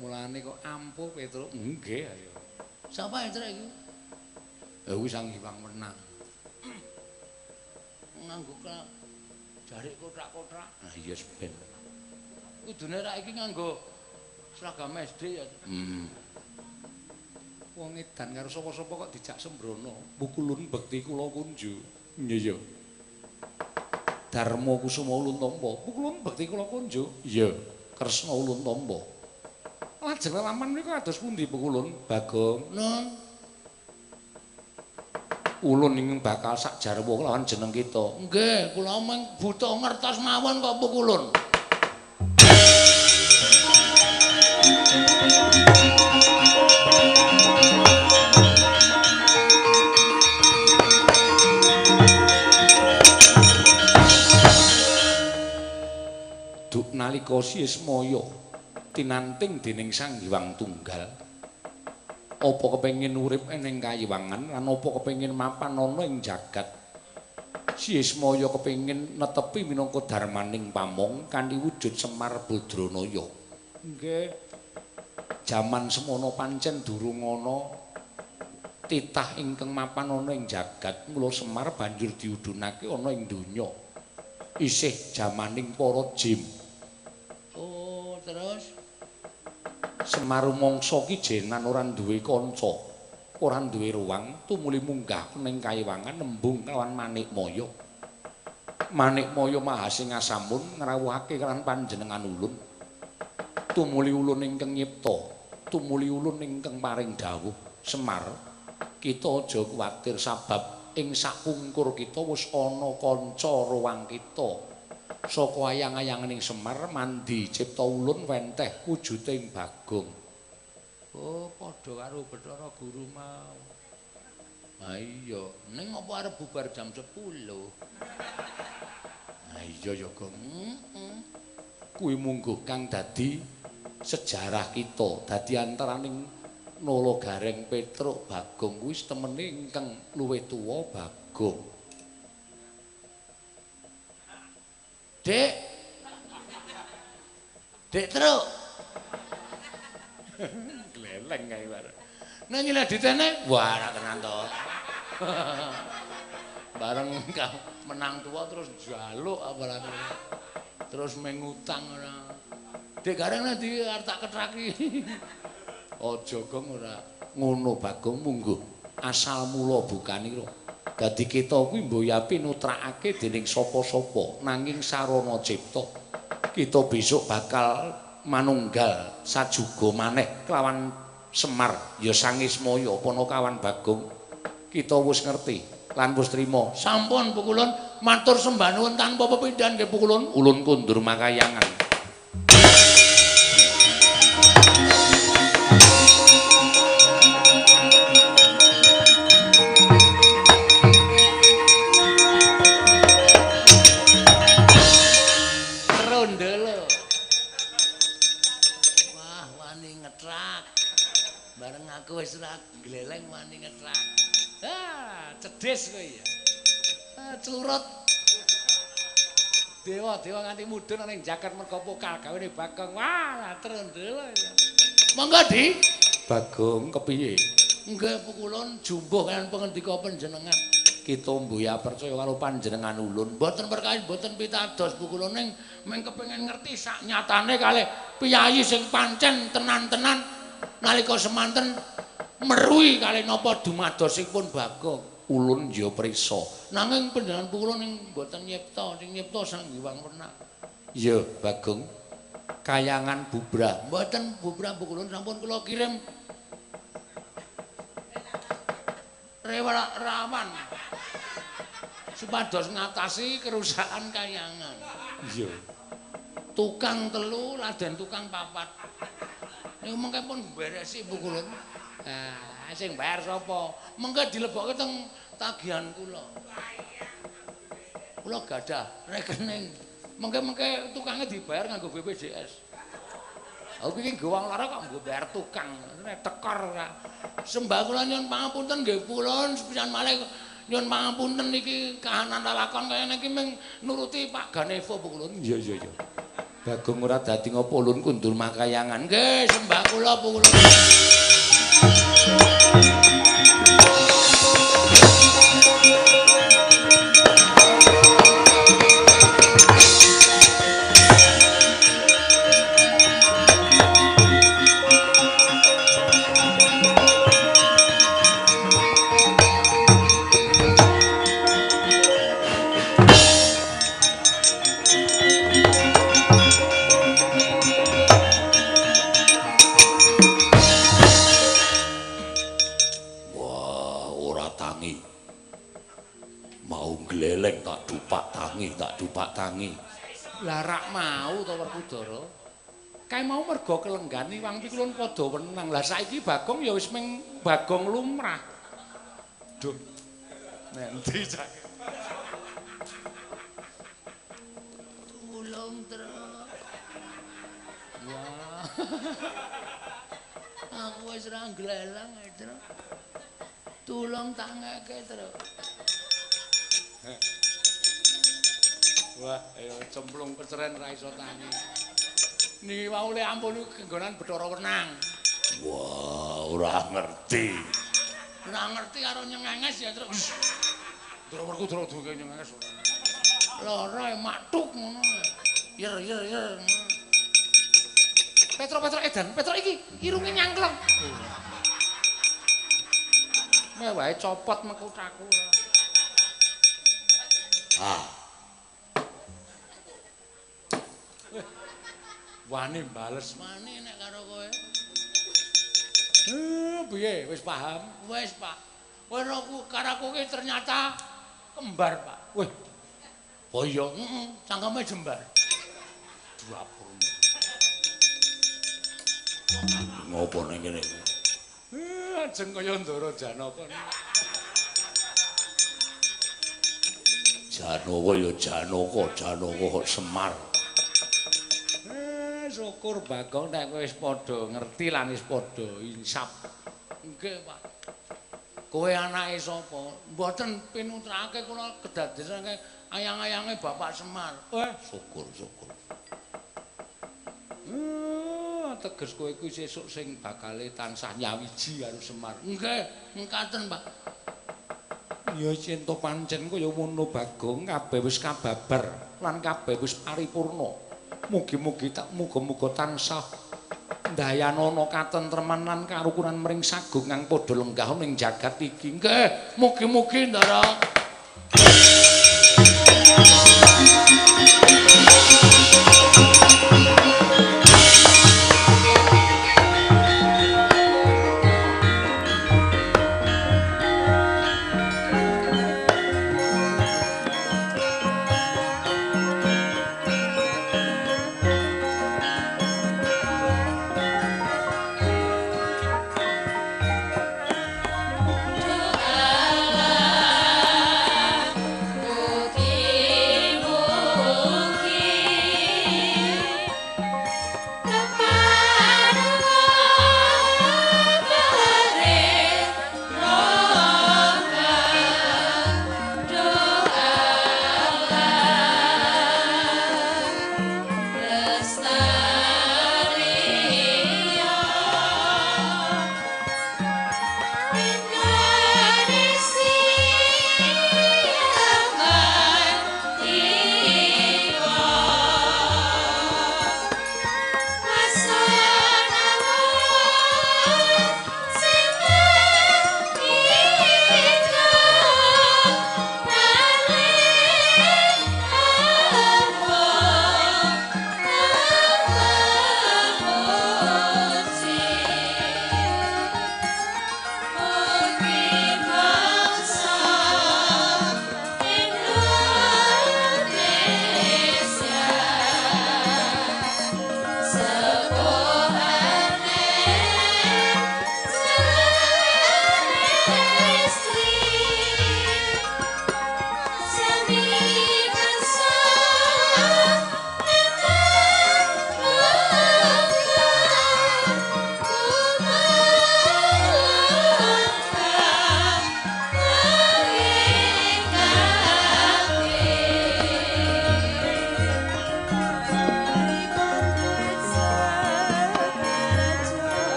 Mulane kok ampuh Petruk. Nggih ayo. Sapa Petruk iki? Ya kuwi Sang Hyang Wenang. Nganggo jarik kotak-kotak. Nah iya ben. Kudune rak iki nganggo seragam SD ya. Wong edan karo sapa-sapa kok dijak sembrono. Pukulun bekti kula kunju. Iya. Darma Kusuma Ulun Tampa. Pukulun bekti kula kunju. Iya. Kresna Ulun Tampa. Lajeng lelaman menika kados pundi Pukulun? Bagong. Nun. Ulun ingkang bakal sak jarwa kelawan jeneng kita. Nggih, kula mung butuh ngertos mawon kok Pukulun. nalika Siesmaya tinanting dening Sang Hyang Tunggal. Apa kepengin urip ning kayiwangan lan apa kepengin mapan ana ing jagat. Siesmaya kepengin netepi minangka darmaning pamong kanthi wujud Semar Badranaya. Nggih. Jaman semono pancen durung ana titah ingkang mapan ana ing jagat, mula Semar banjur diudhunake ana ing donya. Isih jamaning para jim. Oh, terus Semar mangsa ki jenan ora duwe kanca, ora duwe ruang, tumuli munggah ning kayiwangan nembung kelawan Manikmaya. Manikmaya Mahasingasamun ngrawuhake kelawan panjenengan ulun. Tumuli ulun ingkang nyipta, tumuli ulun ingkang paring dawuh. Semar, kita aja kuwatir sabab ing sakungkur kita wis ana kanca ruwang kita. Saka ayang-ayanganing Semar mandi cipta ulun wenteh wujuding Bagong. Oh, padha karo Bathara Guru mau. Ha iya, ning apa arep bubar jam 10? Ha iya ya, Gong. Kuwi mungguh kang dadi sejarah kita, dadi antaraning Nala Gareng Petruk Bagong kuwi temene ingkang luwih tuwa Bagong. Dek. Dek Truk. Gleleng kae bareng. Nek nyileh ditene, wah ora tenan to. Bareng menang tuwa terus njaluk apalane. Terus mengutang ora. Dek Gareng nanti arep tak ketraki. Aja Gong ora ngono Bagong mungguh asal mula bukanira. Dadi kita kuwi mboyapi nutrakake dening sapa-sapa nanging sarana cipta. Kita besok bakal manunggal sajuga maneh kelawan Semar ya Sangismaya apa kawan Bagong. Kita wis ngerti lan wis trima. Sampun pukulun matur sembah nuwun tanpa pepindhan nggih pukulun. Ulun kundur makayangan. Aku wis ora gleleng wani ngetrak. Cedhis kowe ya. Clurut. Dewa-dewa nganti mudhun ning jagat merga pokal gawene Bagong. Wah, trondol ya. Monggo Di. Bagong kepiye? Nggih pukulun jumbuh kalian pengendika panjenengan. Kita mbuya percaya karo panjenengan ulun. Mboten perkawis mboten pitados pukulun ning mung kepengin ngerti sak nyatane kalih piyayi sing pancen tenan-tenan nalika semanten meruhi kalih napa dumadosipun Bagong. Ulun ya prisa. Nanging panjenengan pukulun ning mboten nyipta, sing nyipta Sang Hyang Wenang. Ya, Bagong. Kayangan bubrah. Mboten bubrah pukulun sampun kula kirim rawan supados ngatasi kerusakan kayangan. Iya. Tukang 3, laden tukang 4. Niku mengke pun beresi pukulun. Sing bayar sapa? Mengke dilebokke teng tagihan kula. Kula gadah rekening. Mengke tukangnya dibayar nganggo BPJS. Aku iki gowang lara kok nggo bayar tukang. Tekor ora. Sembah kula nyuwun pangapunten nggih pulun sepisan malih nyuwun pangapunten iki kahanan lakon kaya niki mung nuruti Pak Ganevo pukulun. Iya. Bagong ora dadi ngopo ulun kundur makayangan. Nggih, sembah kula pukulun. Dupak tangi. Lah rak mau to Werkudara. Kae mau merga kelenggani wong pikulun padha wenang. Lah saiki Bagong ya wis ming Bagong lumrah. Duh. Nendi cak. Tulung terus. Wah. Aku wis ra glelang, Tru. Tulung tak ngeke, Tru. Wah, ayo cemplung keceren ra iso tangi. Niki wau le ampun kenggonan Bathara Wenang. Wah, ora ngerti. Ora ngerti karo nyengenges ya, Tru. Drowerku duwe nyengenges ora. Lara matuk ngono. Yer. Petro edan, Petro iki irunge nyangkleng. Meh wae copot mekutaku. Ah. Wani bales mani nek karo kowe. Piye wis paham? Wis, Pak. Ora karaku ki ternyata kembar, Pak. Wih. Oh iya, cangkeme jembar. Dapurmu. Ngopo ning kene iki? Ajeng kaya Ndara Janaka. Janaka ya Janaka Semar. Syukur Bagong nek kowe wis padha ngerti lan wis padha insap. Nggih, Pak. Kowe anake sapa? Mboten pinutrake kula kedadesake ayang-ayange Bapak Semar. Syukur. Teges kowe kuwi sesuk sing bakale tansah nyawiji karo Semar. Nggih, mengkaten, Pak. Ya cinta pancen kaya ngono Bagong, kabeh wis kababar lan kabeh wis paripurna. Mugi-mugi muga-muga tansah ndayanana katentreman lan karukunan mring sagung kang padha lenggah ning jagat iki. Nggih, mugi-mugi Ndara.